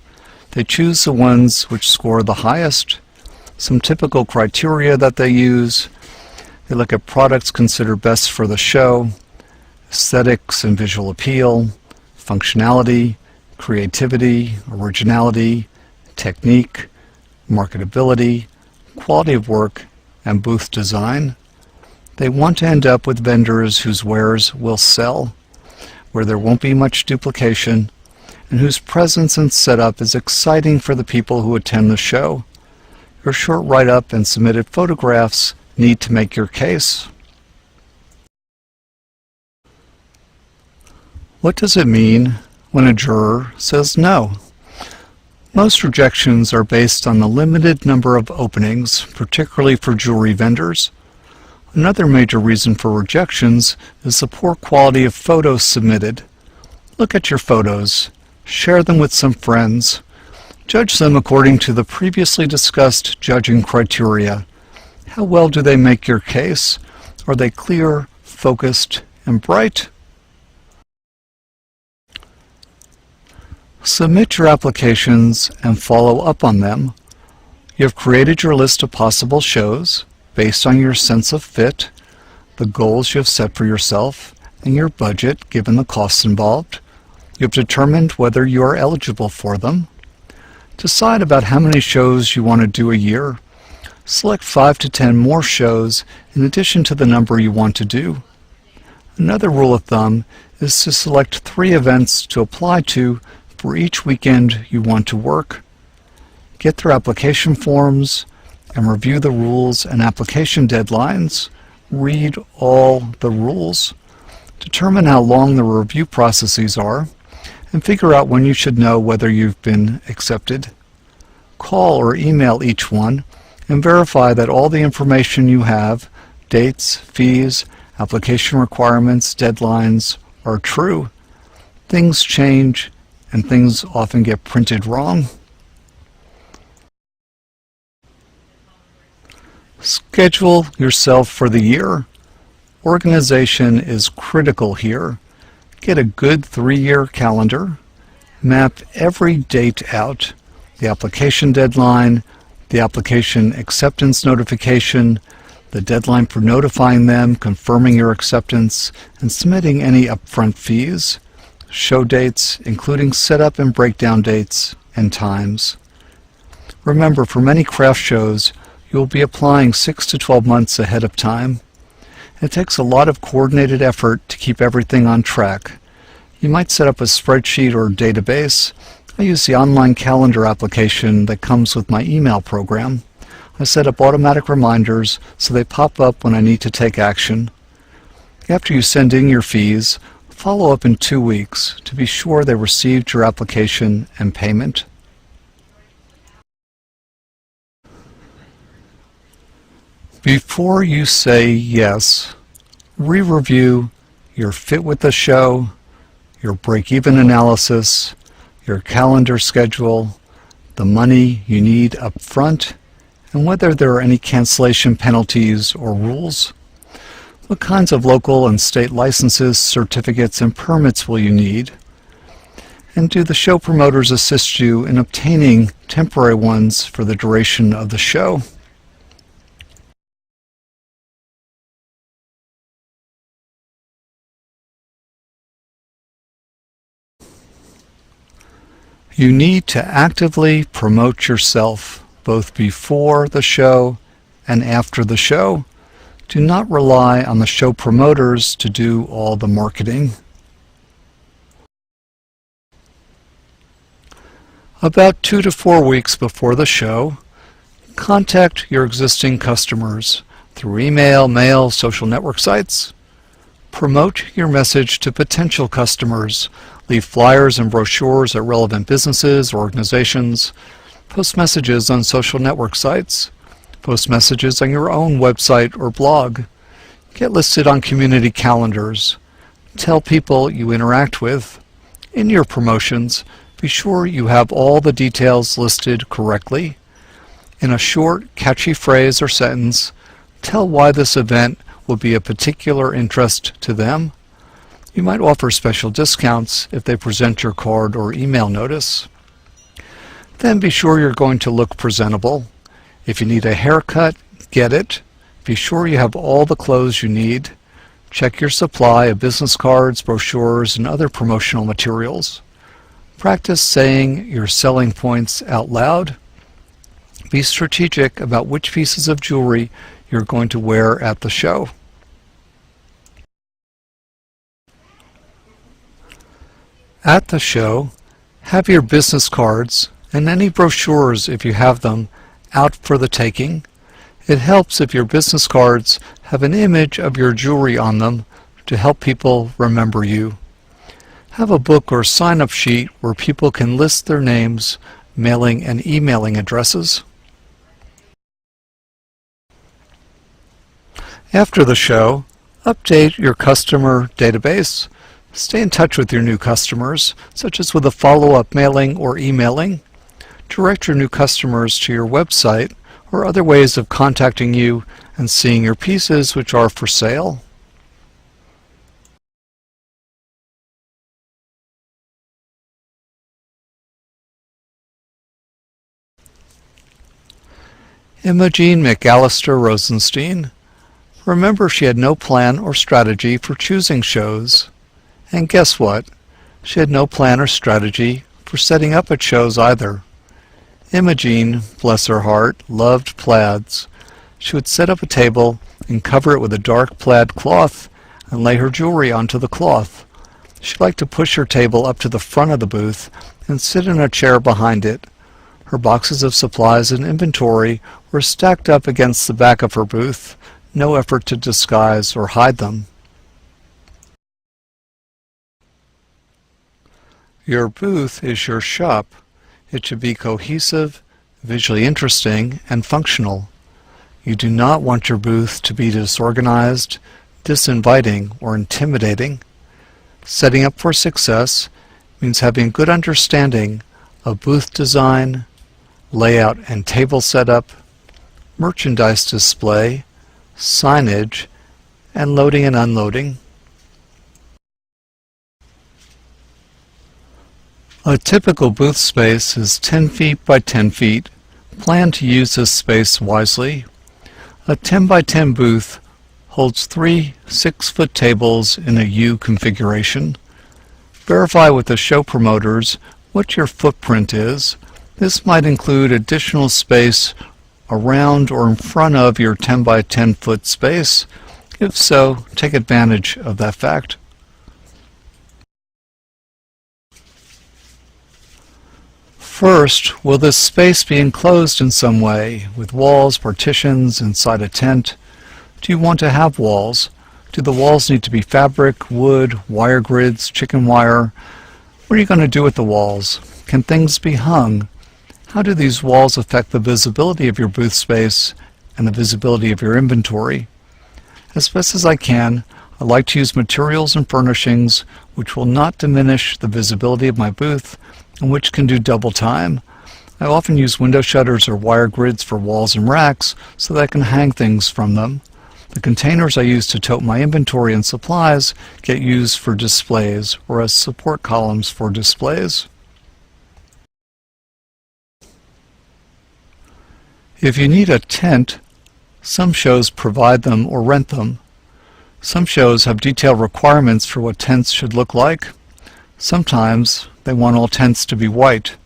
They choose the ones which score the highest. Some typical criteria that they use: they look at products considered best for the show, aesthetics and visual appeal, functionality, creativity, originality, technique, marketability, quality of work, and booth design. They want to end up with vendors whose wares will sell, where there won't be much duplication, and whose presence and setup is exciting for the people who attend the show. Your short write-up and submitted photographs need to make your case. What does it mean when a juror says no? Most rejections are based on the limited number of openings, particularly for jewelry vendors. Another major reason for rejections is the poor quality of photos submitted. Look at your photos. Share them with some friends. Judge them according to the previously discussed judging criteria. How well do they make your case? Are they clear, focused, and bright? Submit your applications and follow up on them. You have created your list of possible shows based on your sense of fit, the goals you have set for yourself, and your budget given the costs involved. You have determined whether you are eligible for them. Decide about how many shows you want to do a year. Select 5 to 10 more shows in addition to the number you want to do. Another rule of thumb is to select 3 events to apply to for each weekend you want to work. Get their application forms and review the rules and application deadlines. Read all the rules. Determine how long the review processes are, and figure out when you should know whether you've been accepted. Call or email each one and verify that all the information you have, dates, fees, application requirements, deadlines, are true. Things change, and things often get printed wrong. Schedule yourself for the year. Organization is critical here. Get a good 3-year calendar. Map every date out, the application deadline, the application acceptance notification, the deadline for notifying them, confirming your acceptance, and submitting any upfront fees, show dates, including setup and breakdown dates, and times. Remember, for many craft shows, you will be applying 6 to 12 months ahead of time. It takes a lot of coordinated effort to keep everything on track. You might set up a spreadsheet or database. I use the online calendar application that comes with my email program. I set up automatic reminders so they pop up when I need to take action. After you send in your fees, follow up in 2 weeks to be sure they received your application and payment. Before you say yes, re-review your fit with the show, your break-even analysis, your calendar schedule, the money you need up front, and whether there are any cancellation penalties or rules. What kinds of local and state licenses, certificates, and permits will you need? And do the show promoters assist you in obtaining temporary ones for the duration of the show? You need to actively promote yourself both before the show and after the show. Do not rely on the show promoters to do all the marketing. About 2 to 4 weeks before the show, contact your existing customers through email, mail, social network sites. Promote your message to potential customers. Leave flyers and brochures at relevant businesses or organizations. Post messages on social network sites. Post messages on your own website or blog. Get listed on community calendars. Tell people you interact with. In your promotions, be sure you have all the details listed correctly. In a short, catchy phrase or sentence, tell why this event will be of particular interest to them. You might offer special discounts if they present your card or email notice. Then be sure you're going to look presentable. If you need a haircut, get it. Be sure you have all the clothes you need. Check your supply of business cards, brochures, and other promotional materials. Practice saying your selling points out loud. Be strategic about which pieces of jewelry you're going to wear at the show. At the show, have your business cards and any brochures, if you have them, out for the taking. It helps if your business cards have an image of your jewelry on them to help people remember you. Have a book or sign-up sheet where people can list their names, mailing and emailing addresses. After the show, update your customer database. Stay in touch with your new customers, such as with a follow-up mailing or emailing. Direct your new customers to your website or other ways of contacting you and seeing your pieces which are for sale. Imogene McAllister Rosenstein. Remember, she had no plan or strategy for choosing shows. And guess what? She had no plan or strategy for setting up at shows either. Imogene, bless her heart, loved plaids. She would set up a table and cover it with a dark plaid cloth and lay her jewelry onto the cloth. She liked to push her table up to the front of the booth and sit in a chair behind it. Her boxes of supplies and inventory were stacked up against the back of her booth, no effort to disguise or hide them. Your booth is your shop. It should be cohesive, visually interesting, and functional. You do not want your booth to be disorganized, disinviting, or intimidating. Setting up for success means having good understanding of booth design, layout and table setup, merchandise display, signage, and loading and unloading. A typical booth space is 10 feet by 10 feet. Plan to use this space wisely. A 10 by 10 booth holds 3 6-foot tables in a U configuration. Verify with the show promoters what your footprint is. This might include additional space around or in front of your 10 by 10 foot space. If so, take advantage of that fact. First, will this space be enclosed in some way, with walls, partitions, inside a tent? Do you want to have walls? Do the walls need to be fabric, wood, wire grids, chicken wire? What are you going to do with the walls? Can things be hung? How do these walls affect the visibility of your booth space and the visibility of your inventory? As best as I can, I like to use materials and furnishings which will not diminish the visibility of my booth and which can do double time. I often use window shutters or wire grids for walls and racks so that I can hang things from them. The containers I use to tote my inventory and supplies get used for displays or as support columns for displays. If you need a tent, some shows provide them or rent them. Some shows have detailed requirements for what tents should look like. Sometimes they want all tents to be white.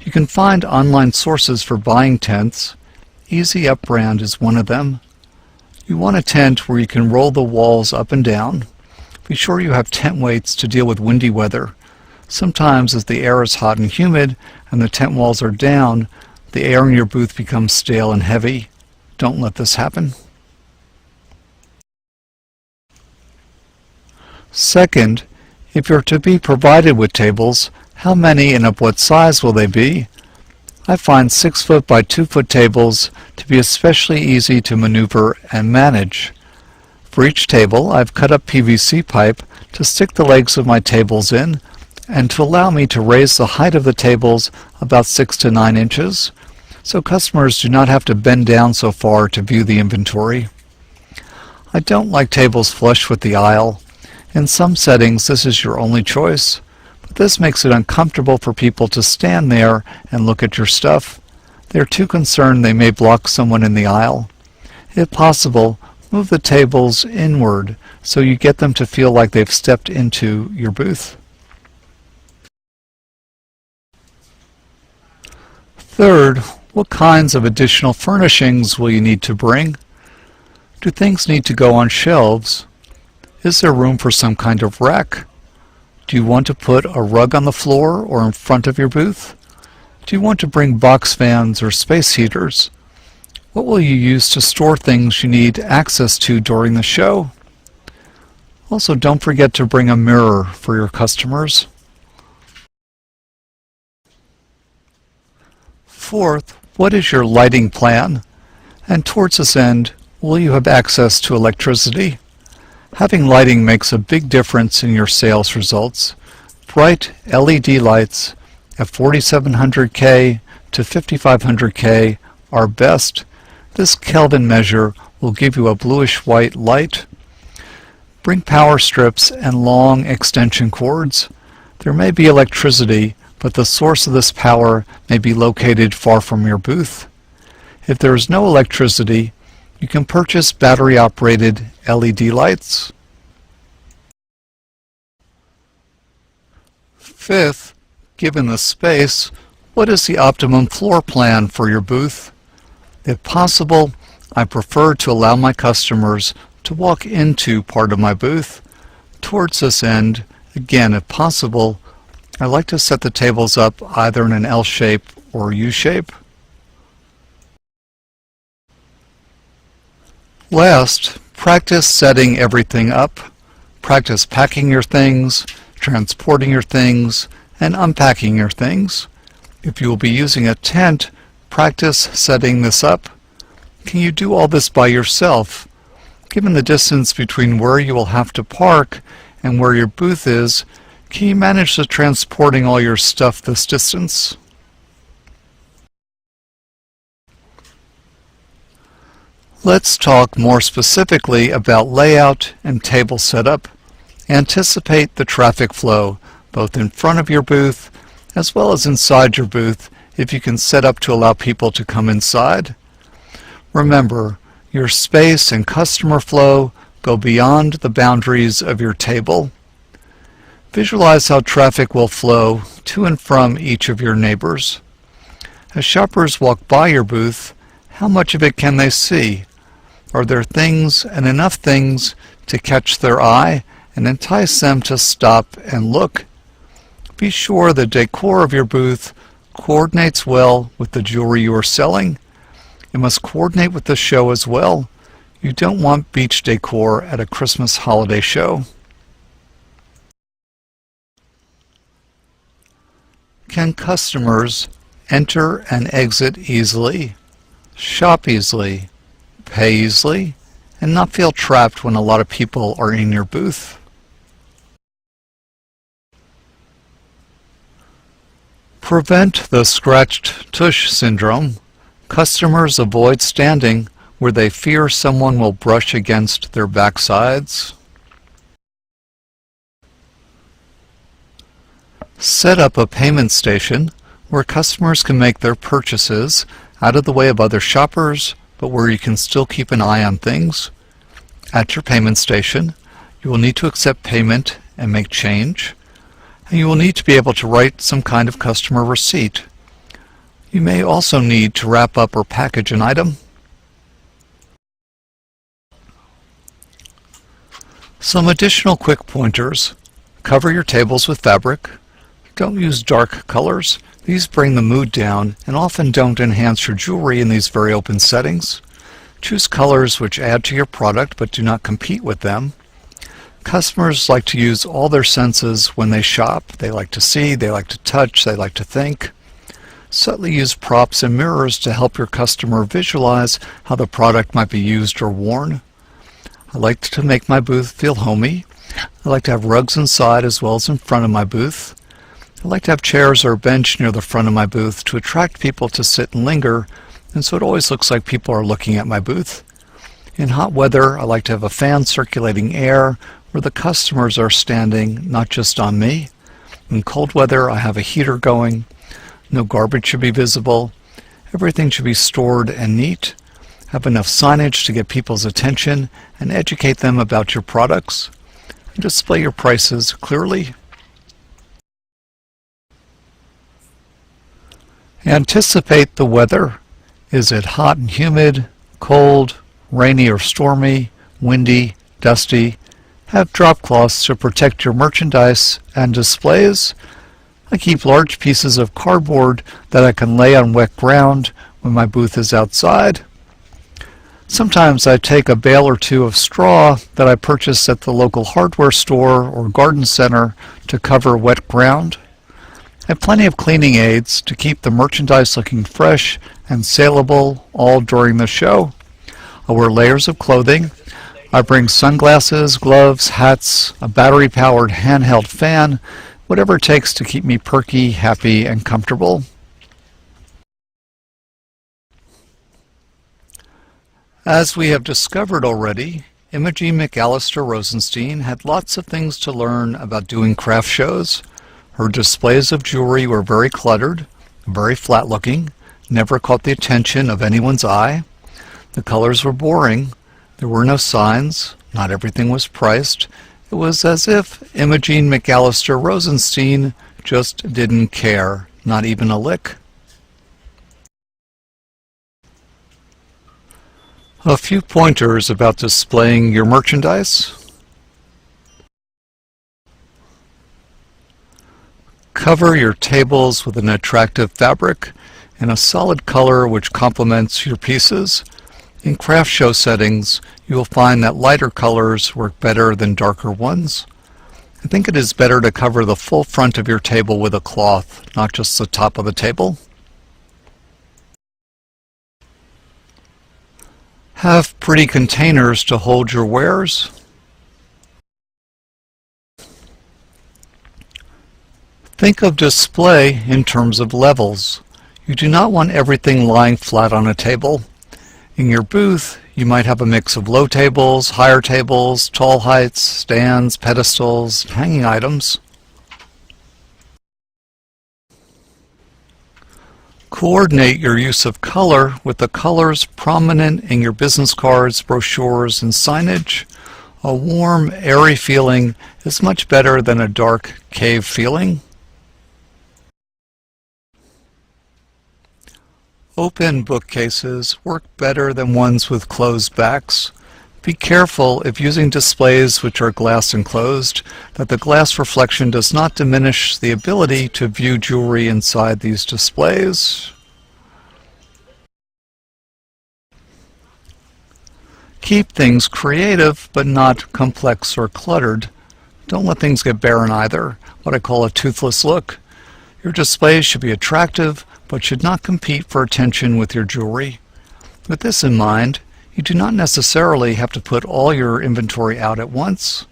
You can find online sources for buying tents. Easy Up brand is one of them. You want a tent where you can roll the walls up and down. Be sure you have tent weights to deal with windy weather. Sometimes as the air is hot and humid and the tent walls are down, the air in your booth becomes stale and heavy. Don't let this happen. Second, if you're to be provided with tables, how many and of what size will they be? I find 6-foot by 2-foot tables to be especially easy to maneuver and manage. For each table, I've cut up PVC pipe to stick the legs of my tables in and to allow me to raise the height of the tables about 6 to 9 inches, so customers do not have to bend down so far to view the inventory. I don't like tables flush with the aisle. In some settings, this is your only choice, but this makes it uncomfortable for people to stand there and look at your stuff. They're too concerned they may block someone in the aisle. If possible, move the tables inward so you get them to feel like they've stepped into your booth. Third, what kinds of additional furnishings will you need to bring? Do things need to go on shelves? Is there room for some kind of rack? Do you want to put a rug on the floor or in front of your booth? Do you want to bring box fans or space heaters? What will you use to store things you need access to during the show? Also, don't forget to bring a mirror for your customers. Fourth, what is your lighting plan? And towards this end, will you have access to electricity? Having lighting makes a big difference in your sales results. Bright LED lights at 4700K to 5500K are best. This Kelvin measure will give you a bluish-white light. Bring power strips and long extension cords. There may be electricity, but the source of this power may be located far from your booth. If there is no electricity, you can purchase battery-operated LED lights. Fifth, given the space, what is the optimum floor plan for your booth? If possible, I prefer to allow my customers to walk into part of my booth. Towards this end, again, if possible, I like to set the tables up either in an L shape or U shape. Last, practice setting everything up. Practice packing your things, transporting your things, and unpacking your things. If you will be using a tent, practice setting this up. Can you do all this by yourself? Given the distance between where you will have to park and where your booth is, can you manage the transporting all your stuff this distance? Let's talk more specifically about layout and table setup. Anticipate the traffic flow, both in front of your booth as well as inside your booth if you can set up to allow people to come inside. Remember, your space and customer flow go beyond the boundaries of your table. Visualize how traffic will flow to and from each of your neighbors. As shoppers walk by your booth, how much of it can they see? Are there things and enough things to catch their eye and entice them to stop and look? Be sure the decor of your booth coordinates well with the jewelry you are selling. It must coordinate with the show as well. You don't want beach decor at a Christmas holiday show. Can customers enter and exit easily, shop easily, pay easily, and not feel trapped when a lot of people are in your booth? Prevent the scratched tush syndrome. Customers avoid standing where they fear someone will brush against their backsides. Set up a payment station where customers can make their purchases out of the way of other shoppers, but where you can still keep an eye on things. At your payment station, you will need to accept payment and make change, and you will need to be able to write some kind of customer receipt. You may also need to wrap up or package an item. Some additional quick pointers. Cover your tables with fabric. Don't use dark colors. These bring the mood down and often don't enhance your jewelry in these very open settings. Choose colors which add to your product but do not compete with them. Customers like to use all their senses when they shop. They like to see, they like to touch, they like to think. Subtly use props and mirrors to help your customer visualize how the product might be used or worn. I like to make my booth feel homey. I like to have rugs inside as well as in front of my booth. I like to have chairs or a bench near the front of my booth to attract people to sit and linger, and so it always looks like people are looking at my booth. In hot weather, I like to have a fan circulating air where the customers are standing, not just on me. In cold weather, I have a heater going. No garbage should be visible. Everything should be stored and neat. Have enough signage to get people's attention and educate them about your products. And display your prices clearly. Anticipate the weather. Is it hot and humid, cold, rainy or stormy, windy, dusty? Have drop cloths to protect your merchandise and displays. I keep large pieces of cardboard that I can lay on wet ground when my booth is outside. Sometimes I take a bale or two of straw that I purchase at the local hardware store or garden center to cover wet ground. I have plenty of cleaning aids to keep the merchandise looking fresh and saleable all during the show. I wear layers of clothing. I bring sunglasses, gloves, hats, a battery-powered handheld fan, whatever it takes to keep me perky, happy, and comfortable. As we have discovered already, Imogen McAllister Rosenstein had lots of things to learn about doing craft shows. Her displays of jewelry were very cluttered, very flat-looking, never caught the attention of anyone's eye. The colors were boring. There were no signs. Not everything was priced. It was as if Imogen McAllister Rosenstein just didn't care, not even a lick. A few pointers about displaying your merchandise. Cover your tables with an attractive fabric and a solid color which complements your pieces. In craft show settings, you will find that lighter colors work better than darker ones. I think it is better to cover the full front of your table with a cloth, not just the top of the table. Have pretty containers to hold your wares. Think of display in terms of levels. You do not want everything lying flat on a table. In your booth, You might have a mix of low tables, higher tables, tall heights, stands, pedestals, hanging items. Coordinate your use of color with the colors prominent in your business cards, brochures, and signage. A warm, airy feeling is much better than a dark cave feeling. Open bookcases work better than ones with closed backs. Be careful if using displays which are glass enclosed that the glass reflection does not diminish the ability to view jewelry inside these displays. Keep things creative but not complex or cluttered. Don't let things get barren either, what I call a toothless look. Your displays should be attractive but should not compete for attention with your jewelry. With this in mind, you do not necessarily have to put all your inventory out at once.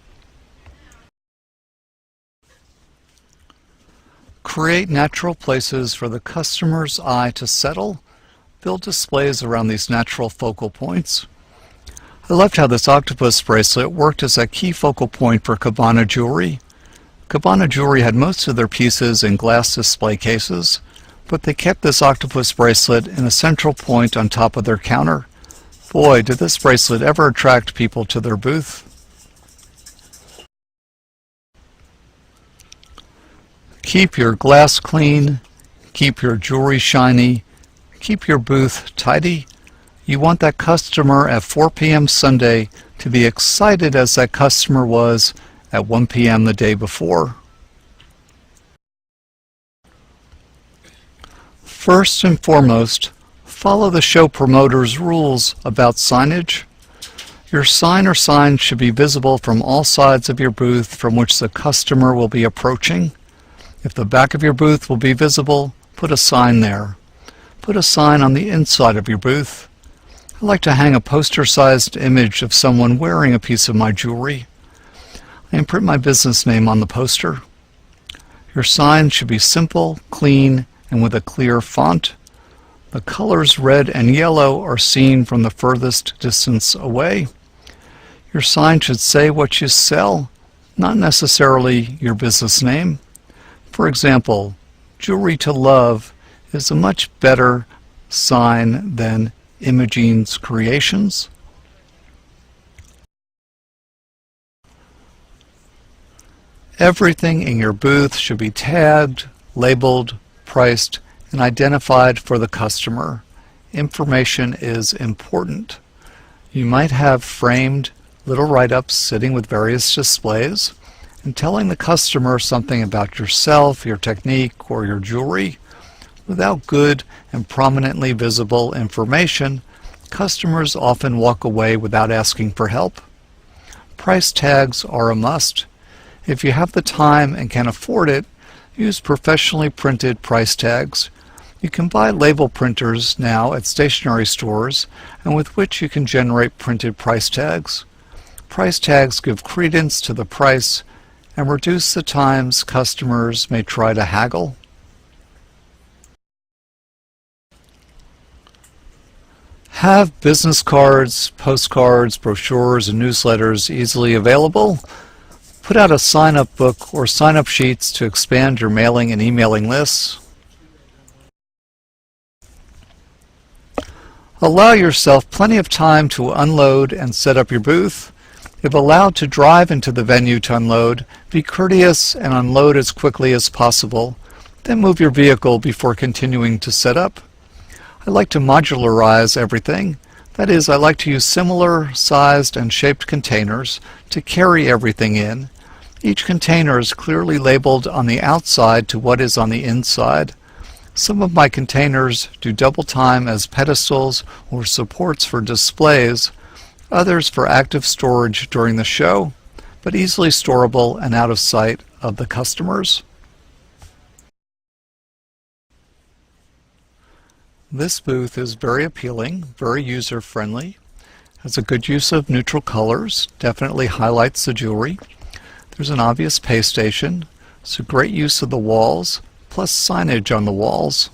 Create natural places for the customer's eye to settle. Build displays around these natural focal points. I loved how this octopus bracelet worked as a key focal point for Cabana jewelry. Cabana jewelry had most of their pieces in glass display cases, but they kept this octopus bracelet in a central point on top of their counter. Boy, did this bracelet ever attract people to their booth. Keep your glass clean, keep your jewelry shiny, keep your booth tidy. You want that customer at 4 p.m. Sunday to be excited as that customer was at 1 p.m. the day before. First and foremost, follow the show promoter's rules about signage. Your sign or signs should be visible from all sides of your booth from which the customer will be approaching. If the back of your booth will be visible, put a sign there. Put a sign on the inside of your booth. I like to hang a poster-sized image of someone wearing a piece of my jewelry. I imprint my business name on the poster. Your sign should be simple, clean, and with a clear font. The colors red and yellow are seen from the furthest distance away. Your sign should say what you sell, not necessarily your business name. For example, Jewelry to Love is a much better sign than Imogene's Creations. Everything in your booth should be tagged, labeled, priced, and identified for the customer. Information is important. You might have framed little write-ups sitting with various displays and telling the customer something about yourself, your technique, or your jewelry. Without good and prominently visible information, customers often walk away without asking for help. Price tags are a must. If you have the time and can afford it, use professionally printed price tags. You can buy label printers now at stationery stores, and with which you can generate printed price tags. Price tags give credence to the price and reduce the times customers may try to haggle. Have business cards, postcards, brochures, and newsletters easily available. Put out a sign-up book or sign-up sheets to expand your mailing and emailing lists. Allow yourself plenty of time to unload and set up your booth. If allowed to drive into the venue to unload, be courteous and unload as quickly as possible. Then move your vehicle before continuing to set up. I like to modularize everything. That is, I like to use similar sized and shaped containers to carry everything in. Each container is clearly labeled on the outside to what is on the inside. Some of my containers do double time as pedestals or supports for displays, others for active storage during the show, but easily storable and out of sight of the customers. This booth is very appealing, very user-friendly, has a good use of neutral colors, definitely highlights the jewelry. There's an obvious pay station. It's a great use of the walls, plus signage on the walls.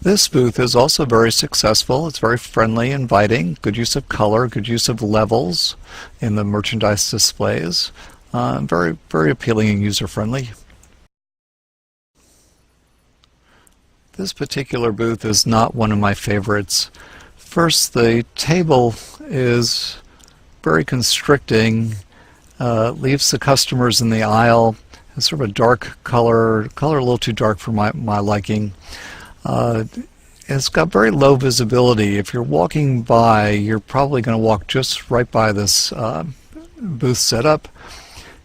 This booth is also very successful. It's very friendly, inviting, good use of color, good use of levels in the merchandise displays. Very, very appealing and user-friendly. This particular booth is not one of my favorites. First, the table is very constricting, leaves the customers in the aisle. It's sort of a dark color a little too dark for my liking. It's got very low visibility. If you're walking by, you're probably going to walk just right by this booth setup.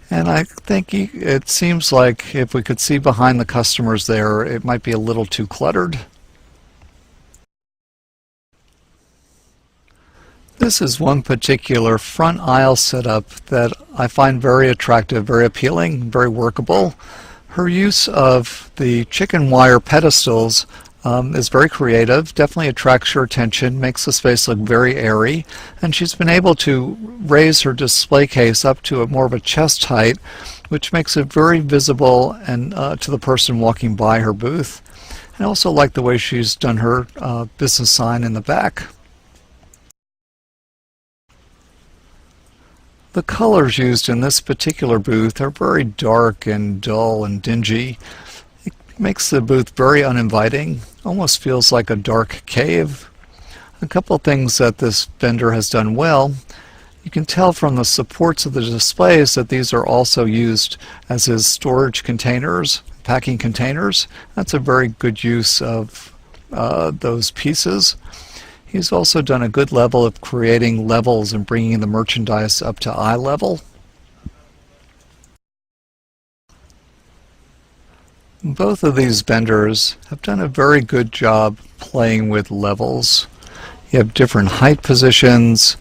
And I think it seems like if we could see behind the customers there, it might be a little too cluttered. This is one particular front aisle setup that I find very attractive, very appealing, very workable. Her use of the chicken wire pedestals is very creative, definitely attracts your attention, makes the space look very airy, and she's been able to raise her display case up to more of a chest height, which makes it very visible and to the person walking by her booth. I also like the way she's done her business sign in the back. The colors used in this particular booth are very dark and dull and dingy. It makes the booth very uninviting, almost feels like a dark cave. A couple things that this vendor has done well. You can tell from the supports of the displays that these are also used as his storage containers, packing containers. That's a very good use of those pieces. He's also done a good level of creating levels and bringing the merchandise up to eye level. Both of these vendors have done a very good job playing with levels. You have different height positions,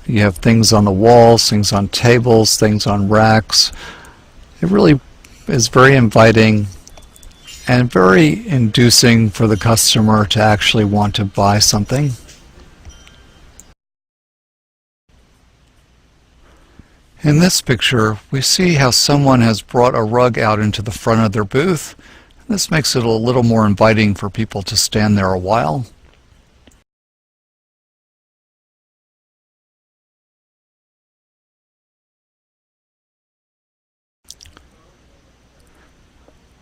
you have things on the walls, things on tables, things on racks. It really is very inviting and very inducing for the customer to actually want to buy something. In this picture, we see how someone has brought a rug out into the front of their booth. This makes it a little more inviting for people to stand there a while.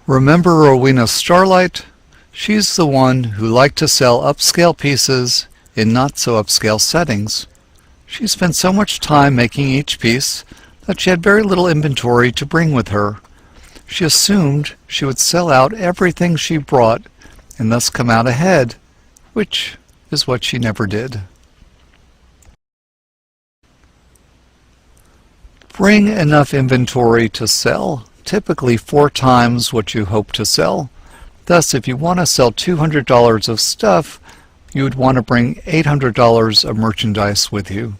Remember Rowena Starlight? She's the one who liked to sell upscale pieces in not so upscale settings. She spent so much time making each piece that she had very little inventory to bring with her. She assumed she would sell out everything she brought and thus come out ahead, which is what she never did. Bring enough inventory to sell, typically 4 times what you hope to sell. Thus, if you want to sell $200 of stuff, you would want to bring $800 of merchandise with you.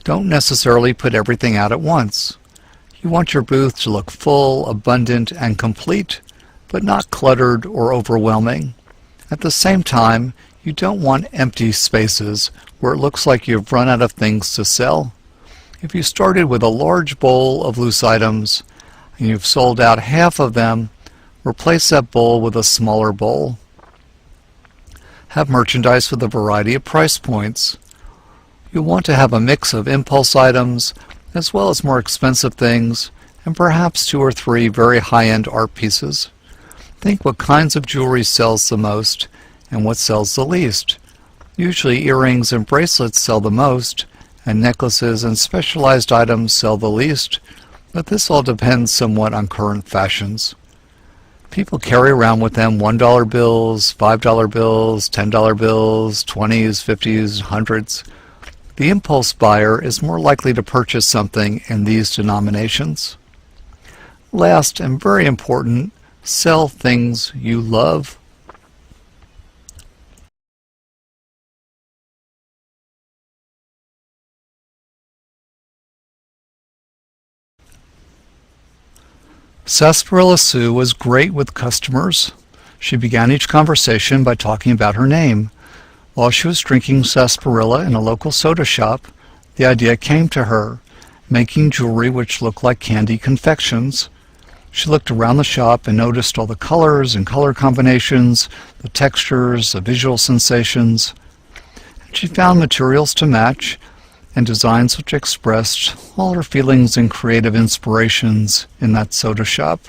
Don't necessarily put everything out at once. You want your booth to look full, abundant, and complete, but not cluttered or overwhelming. At the same time, you don't want empty spaces where it looks like you've run out of things to sell. If you started with a large bowl of loose items and you've sold out half of them, replace that bowl with a smaller bowl. Have merchandise with a variety of price points. You'll want to have a mix of impulse items as well as more expensive things, and perhaps 2 or 3 very high-end art pieces. Think what kinds of jewelry sells the most and what sells the least. Usually earrings and bracelets sell the most, and necklaces and specialized items sell the least, but this all depends somewhat on current fashions. People carry around with them $1 bills, $5 bills, $10 bills, 20s, 50s, 100s. The impulse buyer is more likely to purchase something in these denominations. Last and very important, sell things you love. Sarsaparilla Sue was great with customers. She began each conversation by talking about her name. While she was drinking sarsaparilla in a local soda shop, the idea came to her, making jewelry which looked like candy confections. She looked around the shop and noticed all the colors and color combinations, the textures, the visual sensations. She found materials to match and designs which expressed all her feelings and creative inspirations in that soda shop.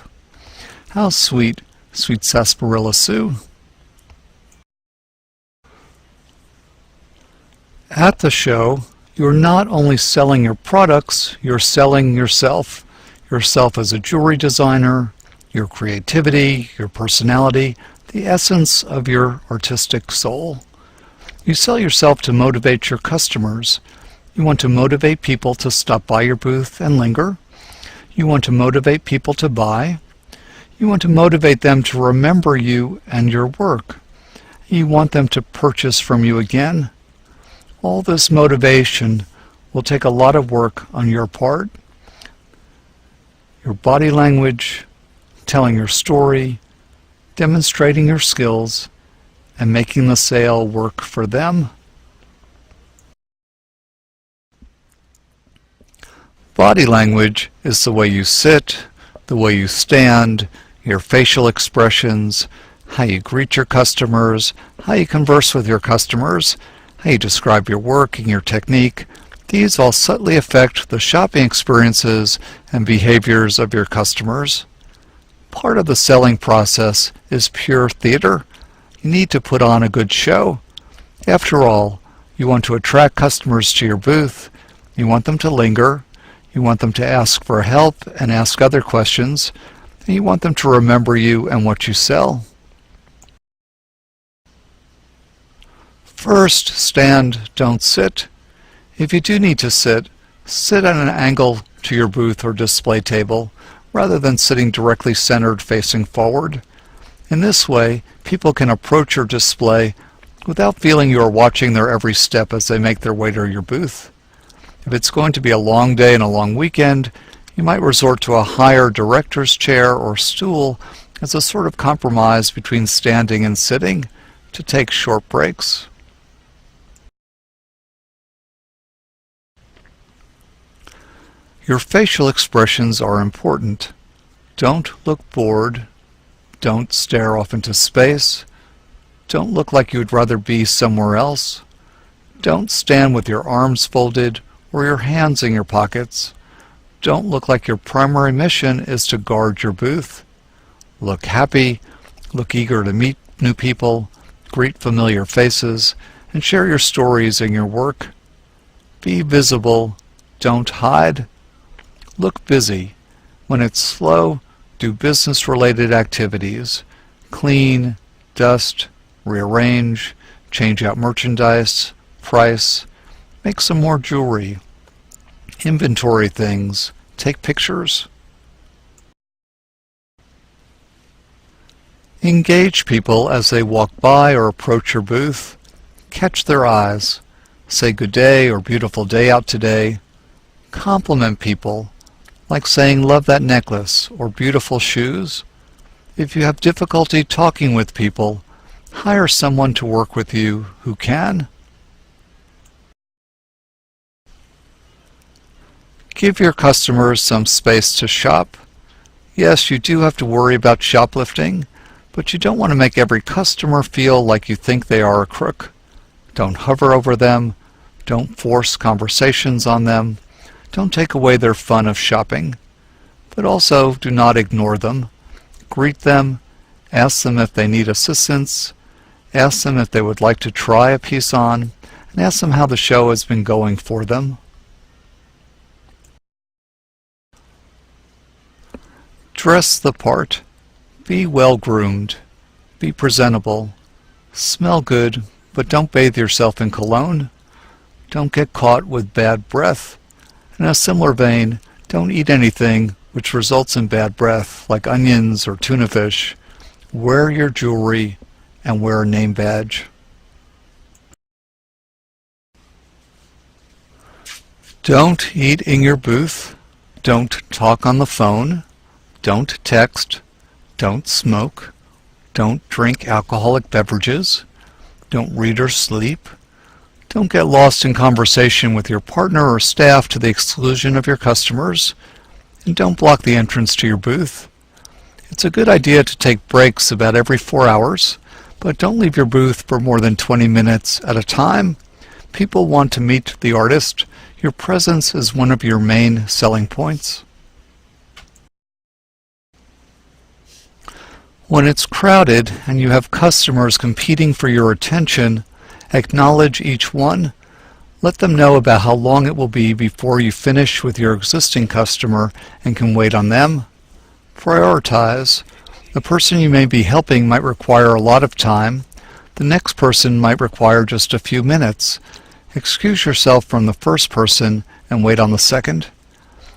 How sweet, sweet Sarsaparilla Sue. At the show, you're not only selling your products, you're selling yourself. Yourself as a jewelry designer, your creativity, your personality, the essence of your artistic soul. You sell yourself to motivate your customers. You want to motivate people to stop by your booth and linger. You want to motivate people to buy. You want to motivate them to remember you and your work. You want them to purchase from you again. All this motivation will take a lot of work on your part. Your body language, telling your story, demonstrating your skills, and making the sale work for them. Body language is the way you sit, the way you stand, your facial expressions, how you greet your customers, how you converse with your customers, how you describe your work and your technique. These all subtly affect the shopping experiences and behaviors of your customers. Part of the selling process is pure theater. You need to put on a good show. After all, you want to attract customers to your booth. You want them to linger. You want them to ask for help and ask other questions. And you want them to remember you and what you sell. First, stand, don't sit. If you do need to sit, sit at an angle to your booth or display table, rather than sitting directly centered facing forward. In this way, people can approach your display without feeling you are watching their every step as they make their way to your booth. If it's going to be a long day and a long weekend, you might resort to a higher director's chair or stool as a sort of compromise between standing and sitting to take short breaks. Your facial expressions are important. Don't look bored. Don't stare off into space. Don't look like you would rather be somewhere else. Don't stand with your arms folded or your hands in your pockets. Don't look like your primary mission is to guard your booth. Look happy, look eager to meet new people, greet familiar faces, and share your stories and your work. Be visible, don't hide. Look busy. When it's slow, do business-related activities. Clean, dust, rearrange, change out merchandise, price, make some more jewelry, inventory things, take pictures. Engage people as they walk by or approach your booth. Catch their eyes. Say good day or beautiful day out today. Compliment people, like saying love that necklace or beautiful shoes. If you have difficulty talking with people, hire someone to work with you who can. Give your customers some space to shop. Yes, you do have to worry about shoplifting, but you don't want to make every customer feel like you think they are a crook. Don't hover over them. Don't force conversations on them. Don't take away their fun of shopping. But also do not ignore them. Greet them. Ask them if they need assistance. Ask them if they would like to try a piece on. And ask them how the show has been going for them. Dress the part. Be well groomed. Be presentable. Smell good, but don't bathe yourself in cologne. Don't get caught with bad breath. In a similar vein, don't eat anything which results in bad breath, like onions or tuna fish. Wear your jewelry and wear a name badge. Don't eat in your booth. Don't talk on the phone. Don't text. Don't smoke. Don't drink alcoholic beverages. Don't read or sleep. Don't get lost in conversation with your partner or staff to the exclusion of your customers. And don't block the entrance to your booth. It's a good idea to take breaks about every 4 hours, but don't leave your booth for more than 20 minutes at a time. People want to meet the artist. Your presence is one of your main selling points. When it's crowded and you have customers competing for your attention, acknowledge each one. Let them know about how long it will be before you finish with your existing customer and can wait on them. Prioritize. The person you may be helping might require a lot of time. The next person might require just a few minutes. Excuse yourself from the first person and wait on the second.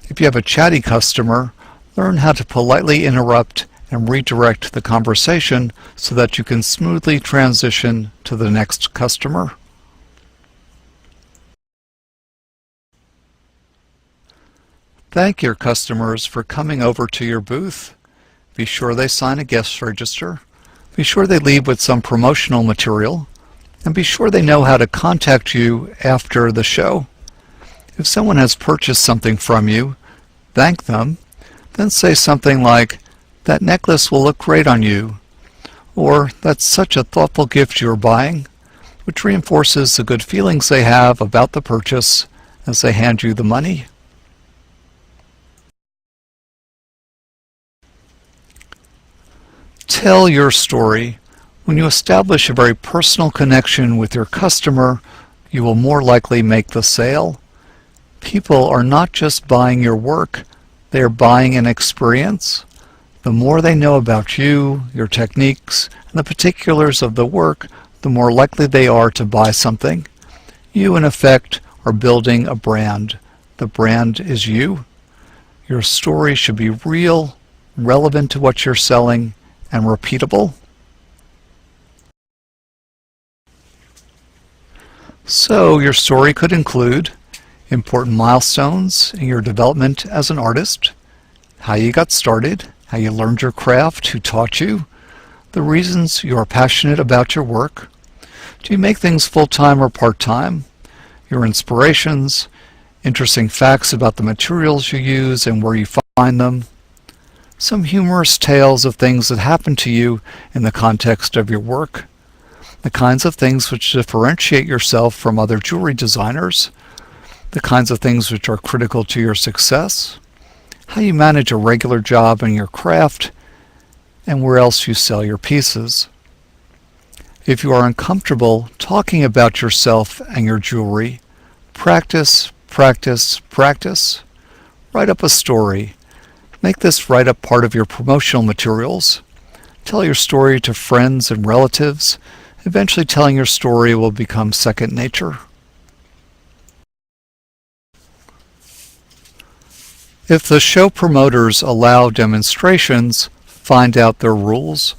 If you have a chatty customer, learn how to politely interrupt and redirect the conversation so that you can smoothly transition to the next customer. Thank your customers for coming over to your booth. Be sure they sign a guest register. Be sure they leave with some promotional material. And be sure they know how to contact you after the show. If someone has purchased something from you, thank them. Then say something like, "That necklace will look great on you," or "That's such a thoughtful gift you're buying," which reinforces the good feelings they have about the purchase as they hand you the money. Tell your story. When you establish a very personal connection with your customer, you will more likely make the sale. People are not just buying your work, they are buying an experience. The more they know about you, your techniques, and the particulars of the work, the more likely they are to buy something. You, in effect, are building a brand. The brand is you. Your story should be real, relevant to what you're selling, and repeatable. So your story could include important milestones in your development as an artist, how you got started, how you learned your craft, who taught you, the reasons you are passionate about your work. Do you make things full-time or part-time? Your inspirations, interesting facts about the materials you use and where you find them. Some humorous tales of things that happened to you in the context of your work. The kinds of things which differentiate yourself from other jewelry designers. The kinds of things which are critical to your success. How you manage a regular job in your craft, and where else you sell your pieces. If you are uncomfortable talking about yourself and your jewelry, practice, practice, practice. Write up a story. Make this write-up part of your promotional materials. Tell your story to friends and relatives. Eventually telling your story will become second nature. If the show promoters allow demonstrations, find out their rules.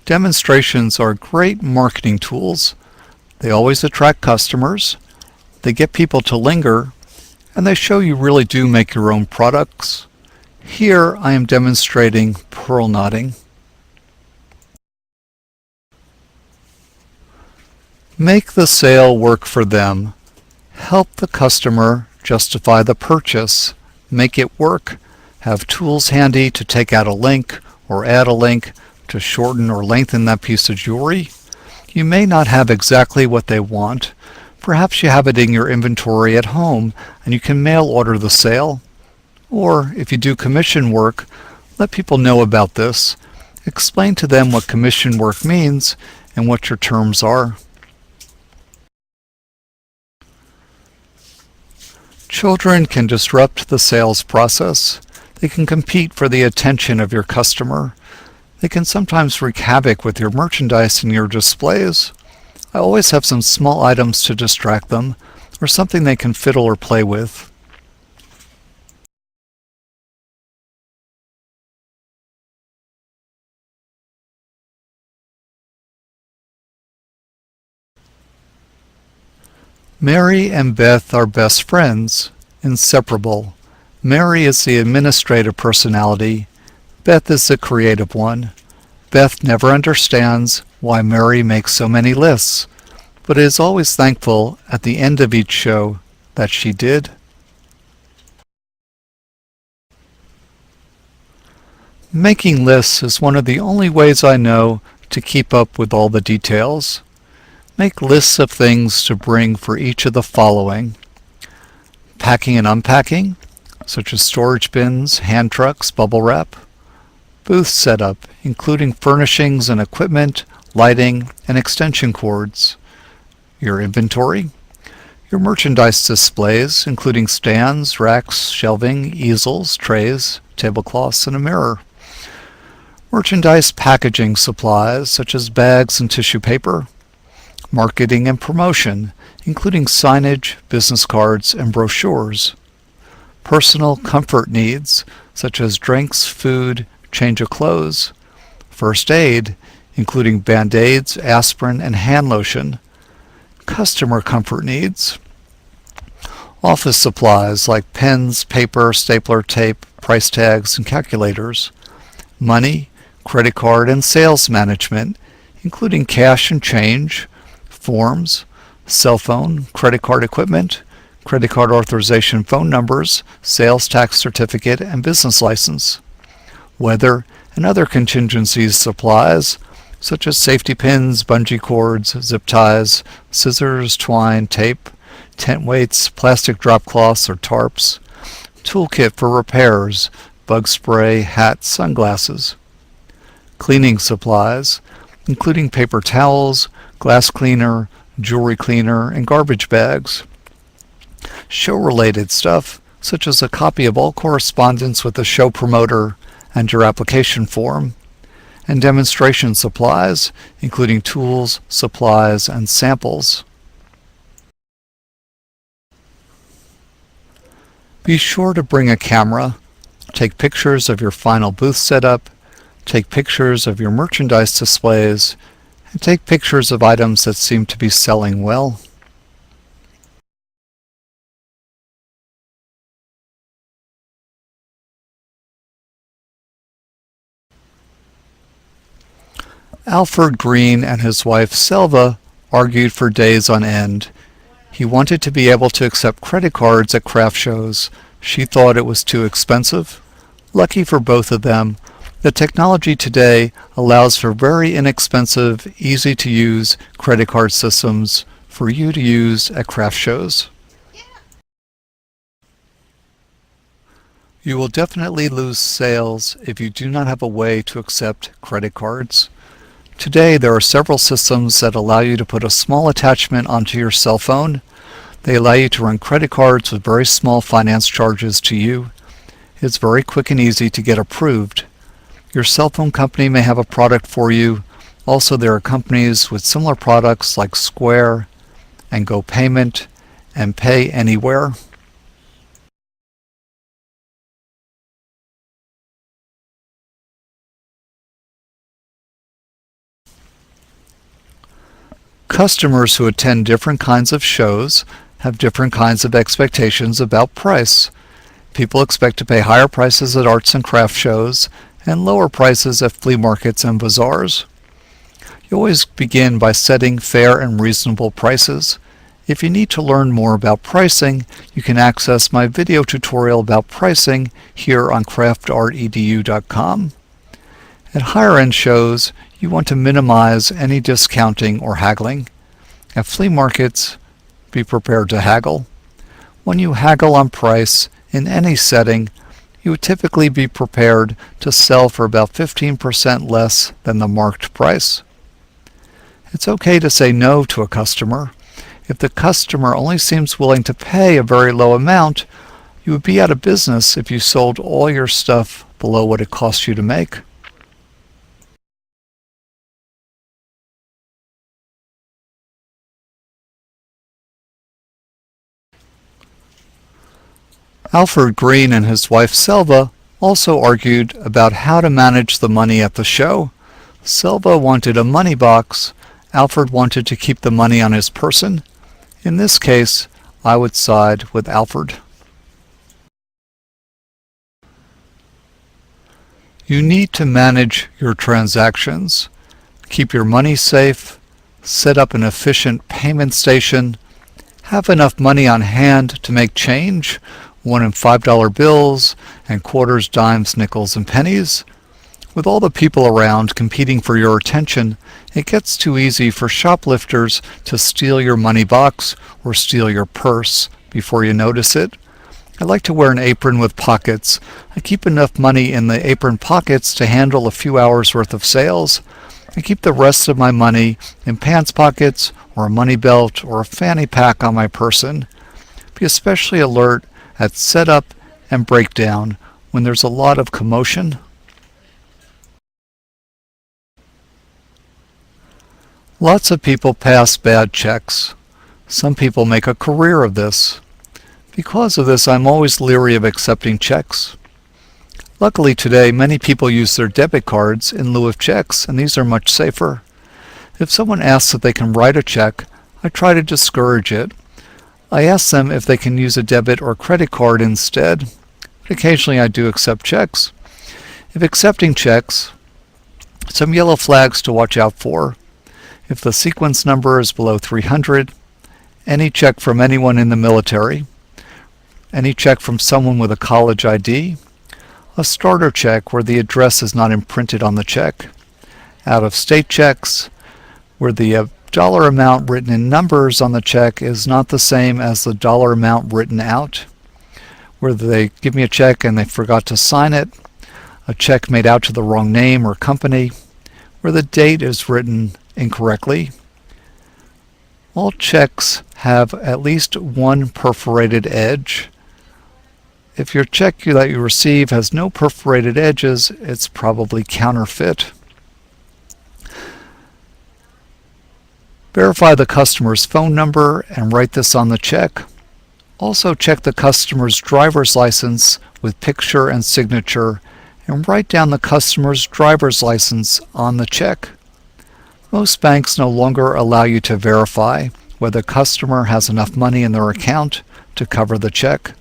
Demonstrations are great marketing tools. They always attract customers, they get people to linger, and they show you really do make your own products. Here I am demonstrating pearl knotting. Make the sale work for them. Help the customer justify the purchase. Make it work. Have tools handy to take out a link or add a link to shorten or lengthen that piece of jewelry. You may not have exactly what they want. Perhaps you have it in your inventory at home and you can mail order the sale. Or if you do commission work, let people know about this. Explain to them what commission work means and what your terms are. Children can disrupt the sales process. They can compete for the attention of your customer. They can sometimes wreak havoc with your merchandise and your displays. I always have some small items to distract them, or something they can fiddle or play with. Mary and Beth are best friends, inseparable. Mary is the administrative personality. Beth is the creative one. Beth never understands why Mary makes so many lists, but is always thankful at the end of each show that she did. Making lists is one of the only ways I know to keep up with all the details. Make lists of things to bring for each of the following: packing and unpacking, such as storage bins, hand trucks, bubble wrap; booth setup, including furnishings and equipment, lighting, and extension cords; your inventory; your merchandise displays, including stands, racks, shelving, easels, trays, tablecloths, and a mirror; merchandise packaging supplies, such as bags and tissue paper; marketing and promotion, including signage, business cards, and brochures; personal comfort needs, such as drinks, food, change of clothes; first aid, including Band-Aids, aspirin, and hand lotion; customer comfort needs; office supplies like pens, paper, stapler, tape, price tags, and calculators; money, credit card, and sales management, including cash and change, forms, cell phone, credit card equipment, credit card authorization phone numbers, sales tax certificate, and business license; weather and other contingencies supplies, such as safety pins, bungee cords, zip ties, scissors, twine, tape, tent weights, plastic drop cloths or tarps; toolkit for repairs, bug spray, hats, sunglasses; cleaning supplies, including paper towels, glass cleaner, jewelry cleaner, and garbage bags; show-related stuff, such as a copy of all correspondence with the show promoter and your application form; and demonstration supplies, including tools, supplies, and samples. Be sure to bring a camera, take pictures of your final booth setup, take pictures of your merchandise displays, and take pictures of items that seem to be selling well. Alfred Green and his wife Selva argued for days on end. He wanted to be able to accept credit cards at craft shows. She thought it was too expensive. Lucky for both of them, the technology today allows for very inexpensive, easy-to-use credit card systems for you to use at craft shows. You will definitely lose sales if you do not have a way to accept credit cards. Today, there are several systems that allow you to put a small attachment onto your cell phone. They allow you to run credit cards with very small finance charges to you. It's very quick and easy to get approved. Your cell phone company may have a product for you. Also, there are companies with similar products like Square and GoPayment and Pay Anywhere. Customers who attend different kinds of shows have different kinds of expectations about price. People expect to pay higher prices at arts and craft shows and lower prices at flea markets and bazaars. You always begin by setting fair and reasonable prices. If you need to learn more about pricing, you can access my video tutorial about pricing here on craftartedu.com. At higher-end shows, you want to minimize any discounting or haggling. At flea markets, be prepared to haggle. When you haggle on price in any setting, you would typically be prepared to sell for about 15% less than the marked price. It's okay to say no to a customer. If the customer only seems willing to pay a very low amount, you would be out of business if you sold all your stuff below what it costs you to make. Alfred Green and his wife Selva also argued about how to manage the money at the show. Selva wanted a money box. Alfred wanted to keep the money on his person. In this case, I would side with Alfred. You need to manage your transactions. Keep your money safe. Set up an efficient payment station. Have enough money on hand to make change, $1 and $5 bills, and quarters, dimes, nickels, and pennies. With all the people around competing for your attention, it gets too easy for shoplifters to steal your money box or steal your purse before you notice it. I like to wear an apron with pockets. I keep enough money in the apron pockets to handle a few hours worth of sales. I keep the rest of my money in pants pockets or a money belt or a fanny pack on my person. Be especially alert at setup and breakdown when there's a lot of commotion. Lots of people pass bad checks. Some people make a career of this. Because of this, I'm always leery of accepting checks. Luckily today, many people use their debit cards in lieu of checks, and these are much safer. If someone asks if they can write a check, I try to discourage it. I ask them if they can use a debit or credit card instead. But occasionally I do accept checks. If accepting checks, some yellow flags to watch out for. If the sequence number is below 300, any check from anyone in the military, any check from someone with a college ID, a starter check where the address is not imprinted on the check, out-of-state checks where the dollar amount written in numbers on the check is not the same as the dollar amount written out, where they give me a check and they forgot to sign it, a check made out to the wrong name or company, where the date is written incorrectly. All checks have at least one perforated edge. If your check that you receive has no perforated edges, it's probably counterfeit. Verify the customer's phone number and write this on the check. Also check the customer's driver's license with picture and signature and write down the customer's driver's license on the check. Most banks no longer allow you to verify whether the customer has enough money in their account to cover the check.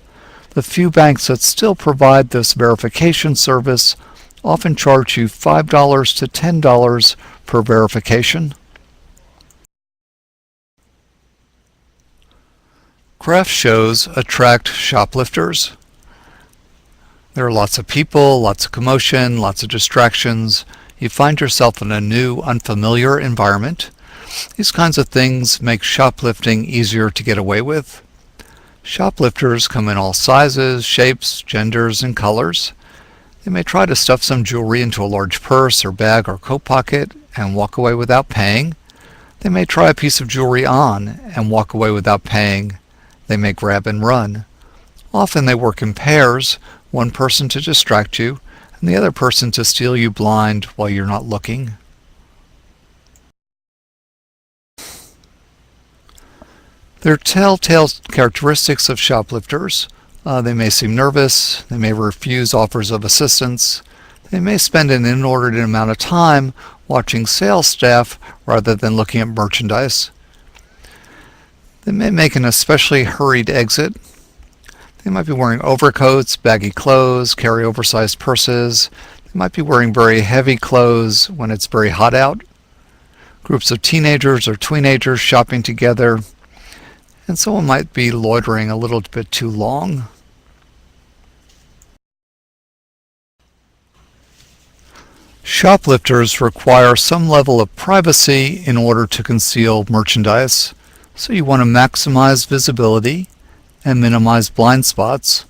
The few banks that still provide this verification service often charge you $5 to $10 per verification. Craft shows attract shoplifters. There are lots of people, lots of commotion, lots of distractions. You find yourself in a new, unfamiliar environment. These kinds of things make shoplifting easier to get away with. Shoplifters come in all sizes, shapes, genders, and colors. They may try to stuff some jewelry into a large purse or bag or coat pocket and walk away without paying. They may try a piece of jewelry on and walk away without paying. They may grab and run. Often they work in pairs, one person to distract you, and the other person to steal you blind while you're not looking. There are telltale characteristics of shoplifters. They may seem nervous, they may refuse offers of assistance, they may spend an inordinate amount of time watching sales staff rather than looking at merchandise. They may make an especially hurried exit. They might be wearing overcoats, baggy clothes, carry oversized purses. They might be wearing very heavy clothes when it's very hot out. Groups of teenagers or tweenagers shopping together. And someone might be loitering a little bit too long. Shoplifters require some level of privacy in order to conceal merchandise, so you want to maximize visibility and minimize blind spots.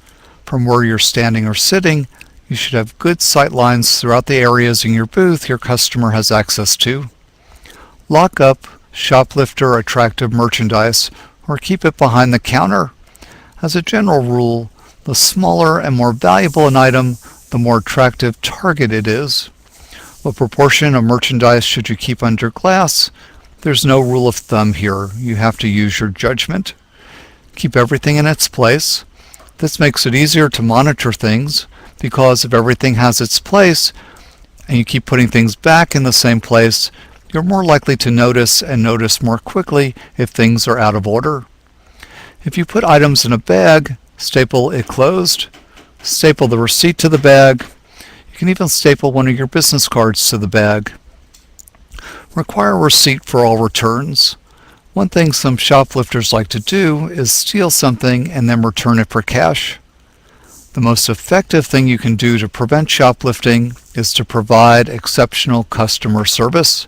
From where you're standing or sitting, you should have good sight lines throughout the areas in your booth your customer has access to. Lock up shoplifter attractive merchandise or keep it behind the counter. As a general rule, the smaller and more valuable an item, the more attractive target it is. What proportion of merchandise should you keep under glass? There's no rule of thumb here. You have to use your judgment. Keep everything in its place. This makes it easier to monitor things because if everything has its place and you keep putting things back in the same place, you're more likely to notice and notice more quickly if things are out of order. If you put items in a bag, staple it closed. Staple the receipt to the bag. You can even staple one of your business cards to the bag. Require a receipt for all returns. One thing some shoplifters like to do is steal something and then return it for cash. The most effective thing you can do to prevent shoplifting is to provide exceptional customer service,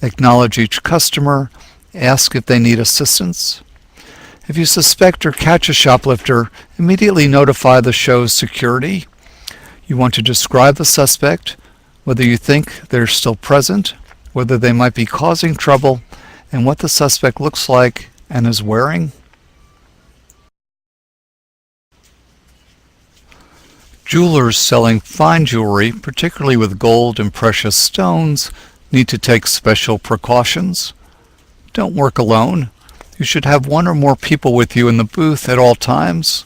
acknowledge each customer, ask if they need assistance. If you suspect or catch a shoplifter, immediately notify the show's security. You want to describe the suspect, whether you think they're still present, whether they might be causing trouble, and what the suspect looks like and is wearing. Jewelers selling fine jewelry, particularly with gold and precious stones, need to take special precautions. Don't work alone. You should have one or more people with you in the booth at all times.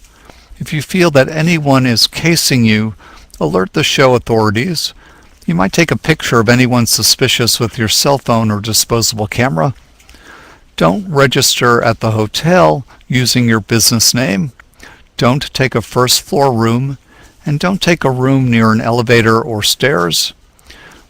If you feel that anyone is casing you, alert the show authorities. You might take a picture of anyone suspicious with your cell phone or disposable camera. Don't register at the hotel using your business name. Don't take a first floor room, and don't take a room near an elevator or stairs.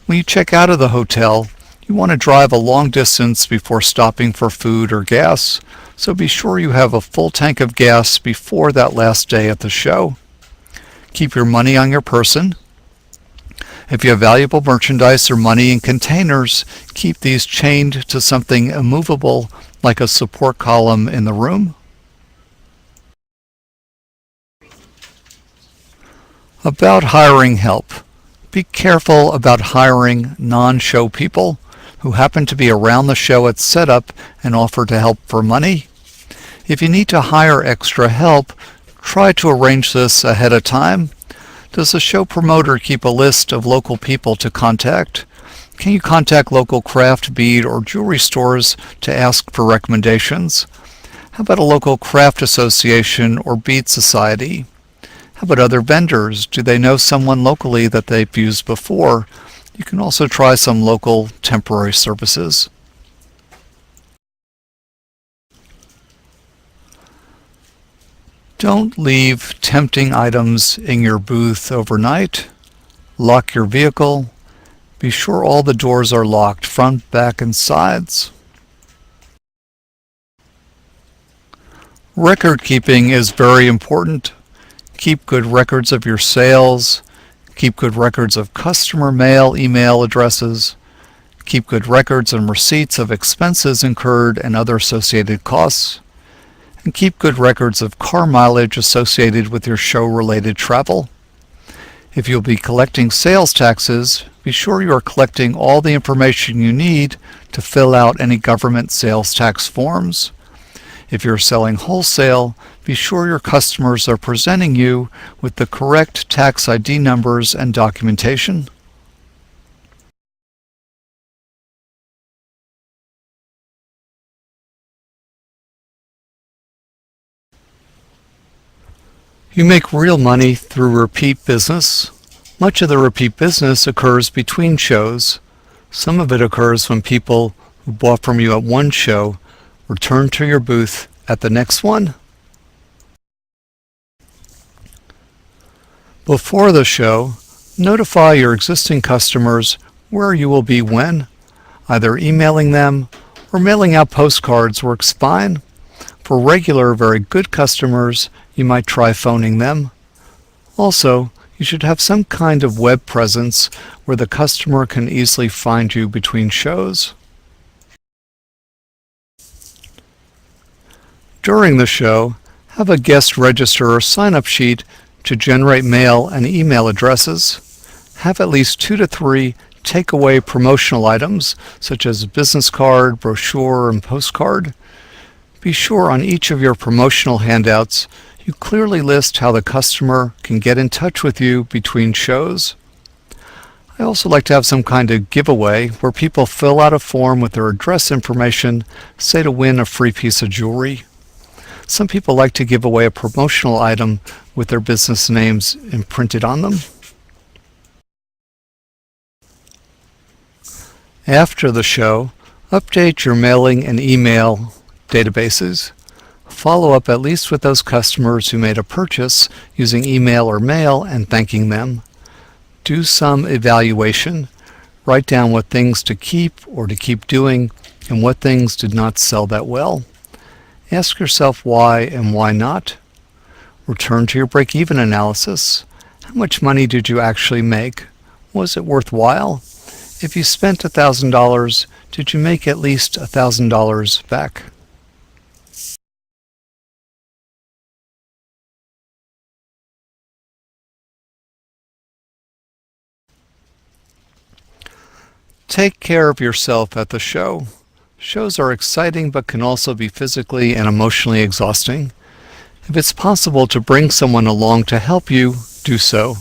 When you check out of the hotel, you want to drive a long distance before stopping for food or gas, so be sure you have a full tank of gas before that last day at the show. Keep your money on your person. If you have valuable merchandise or money in containers, keep these chained to something immovable like a support column in the room. About hiring help. Be careful about hiring non-show people who happen to be around the show at setup and offer to help for money. If you need to hire extra help, try to arrange this ahead of time. Does the show promoter keep a list of local people to contact? Can you contact local craft, bead, or jewelry stores to ask for recommendations? How about a local craft association or bead society? How about other vendors? Do they know someone locally that they've used before? You can also try some local temporary services. Don't leave tempting items in your booth overnight. Lock your vehicle. Be sure all the doors are locked, front, back, and sides. Record keeping is very important. Keep good records of your sales. Keep good records of customer mail, email addresses. Keep good records and receipts of expenses incurred and other associated costs. And keep good records of car mileage associated with your show-related travel. If you'll be collecting sales taxes, be sure you are collecting all the information you need to fill out any government sales tax forms. If you're selling wholesale, be sure your customers are presenting you with the correct tax ID numbers and documentation. You make real money through repeat business. Much of the repeat business occurs between shows. Some of it occurs when people who bought from you at one show return to your booth at the next one. Before the show, notify your existing customers where you will be when. Either emailing them or mailing out postcards works fine. For regular, very good customers, you might try phoning them. Also, you should have some kind of web presence where the customer can easily find you between shows. During the show, have a guest register or sign-up sheet to generate mail and email addresses. Have at least 2 to 3 takeaway promotional items, such as a business card, brochure, and postcard. Be sure on each of your promotional handouts you clearly list how the customer can get in touch with you between shows. I also like to have some kind of giveaway where people fill out a form with their address information, say to win a free piece of jewelry. Some people like to give away a promotional item with their business names imprinted on them. After the show, update your mailing and email databases. Follow up at least with those customers who made a purchase using email or mail and thanking them. Do some evaluation. Write down what things to keep or to keep doing and what things did not sell that well. Ask yourself why and why not. Return to your break-even analysis. How much money did you actually make? Was it worthwhile? If you spent $1,000, did you make at least $1,000 back? Take care of yourself at the show. Shows are exciting but can also be physically and emotionally exhausting. If it's possible to bring someone along to help you, do so.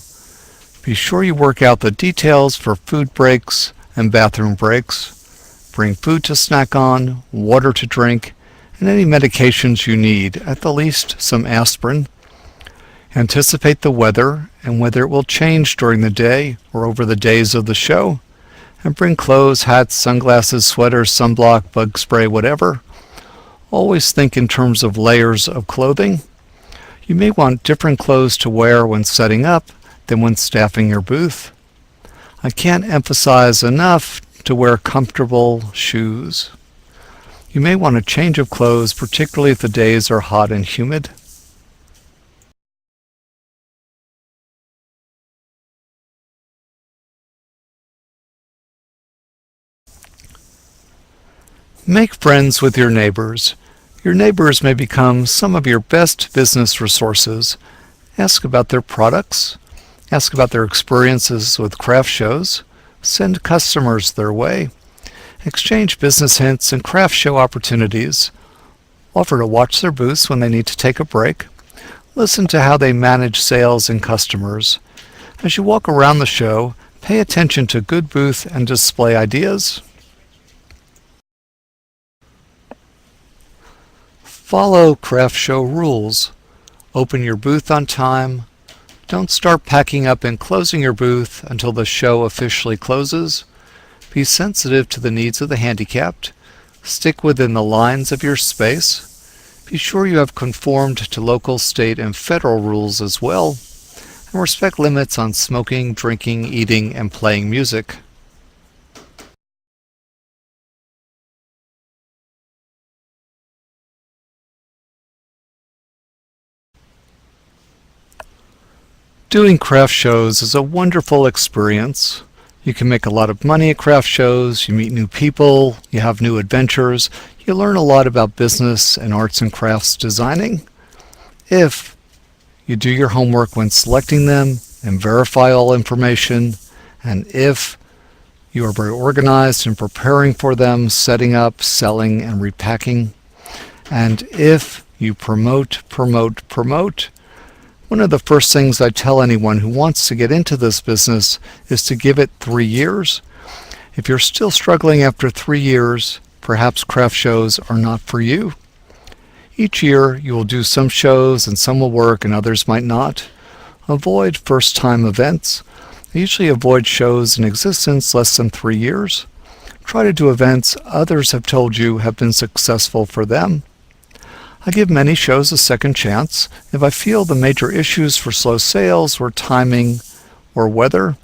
Be sure you work out the details for food breaks and bathroom breaks. Bring food to snack on, water to drink, and any medications you need, at the least some aspirin. Anticipate the weather and whether it will change during the day or over the days of the show. And bring clothes, hats, sunglasses, sweaters, sunblock, bug spray, whatever. Always think in terms of layers of clothing. You may want different clothes to wear when setting up than when staffing your booth. I can't emphasize enough to wear comfortable shoes. You may want a change of clothes, particularly if the days are hot and humid. Make friends with your neighbors. Your neighbors may become some of your best business resources. Ask about their products. Ask about their experiences with craft shows. Send customers their way. Exchange business hints and craft show opportunities. Offer to watch their booths when they need to take a break. Listen to how they manage sales and customers. As you walk around the show, pay attention to good booth and display ideas. Follow craft show rules. Open your booth on time. Don't start packing up and closing your booth until the show officially closes. Be sensitive to the needs of the handicapped. Stick within the lines of your space. Be sure you have conformed to local, state, and federal rules as well. And respect limits on smoking, drinking, eating, and playing music. Doing craft shows is a wonderful experience. You can make a lot of money at craft shows, you meet new people, you have new adventures, you learn a lot about business and arts and crafts designing. If you do your homework when selecting them and verify all information, and if you are very organized in preparing for them, setting up, selling, and repacking, and if you promote, one of the first things I tell anyone who wants to get into this business is to give it 3 years. If you're still struggling after 3 years, perhaps craft shows are not for you. Each year you will do some shows and some will work and others might not. Avoid first-time events. I usually avoid shows in existence less than 3 years. Try to do events others have told you have been successful for them. I give many shows a second chance if I feel the major issues for slow sales were timing or weather.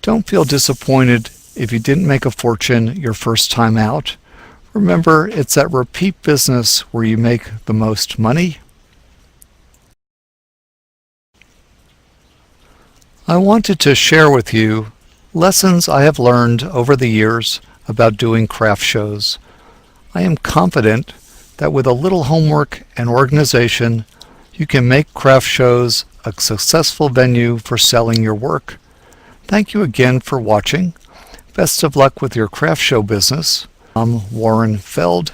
Don't feel disappointed if you didn't make a fortune your first time out. Remember, it's that repeat business where you make the most money. I wanted to share with you lessons I have learned over the years about doing craft shows. I am confident that with a little homework and organization, you can make craft shows a successful venue for selling your work. Thank you again for watching. Best of luck with your craft show business. I'm Warren Feld.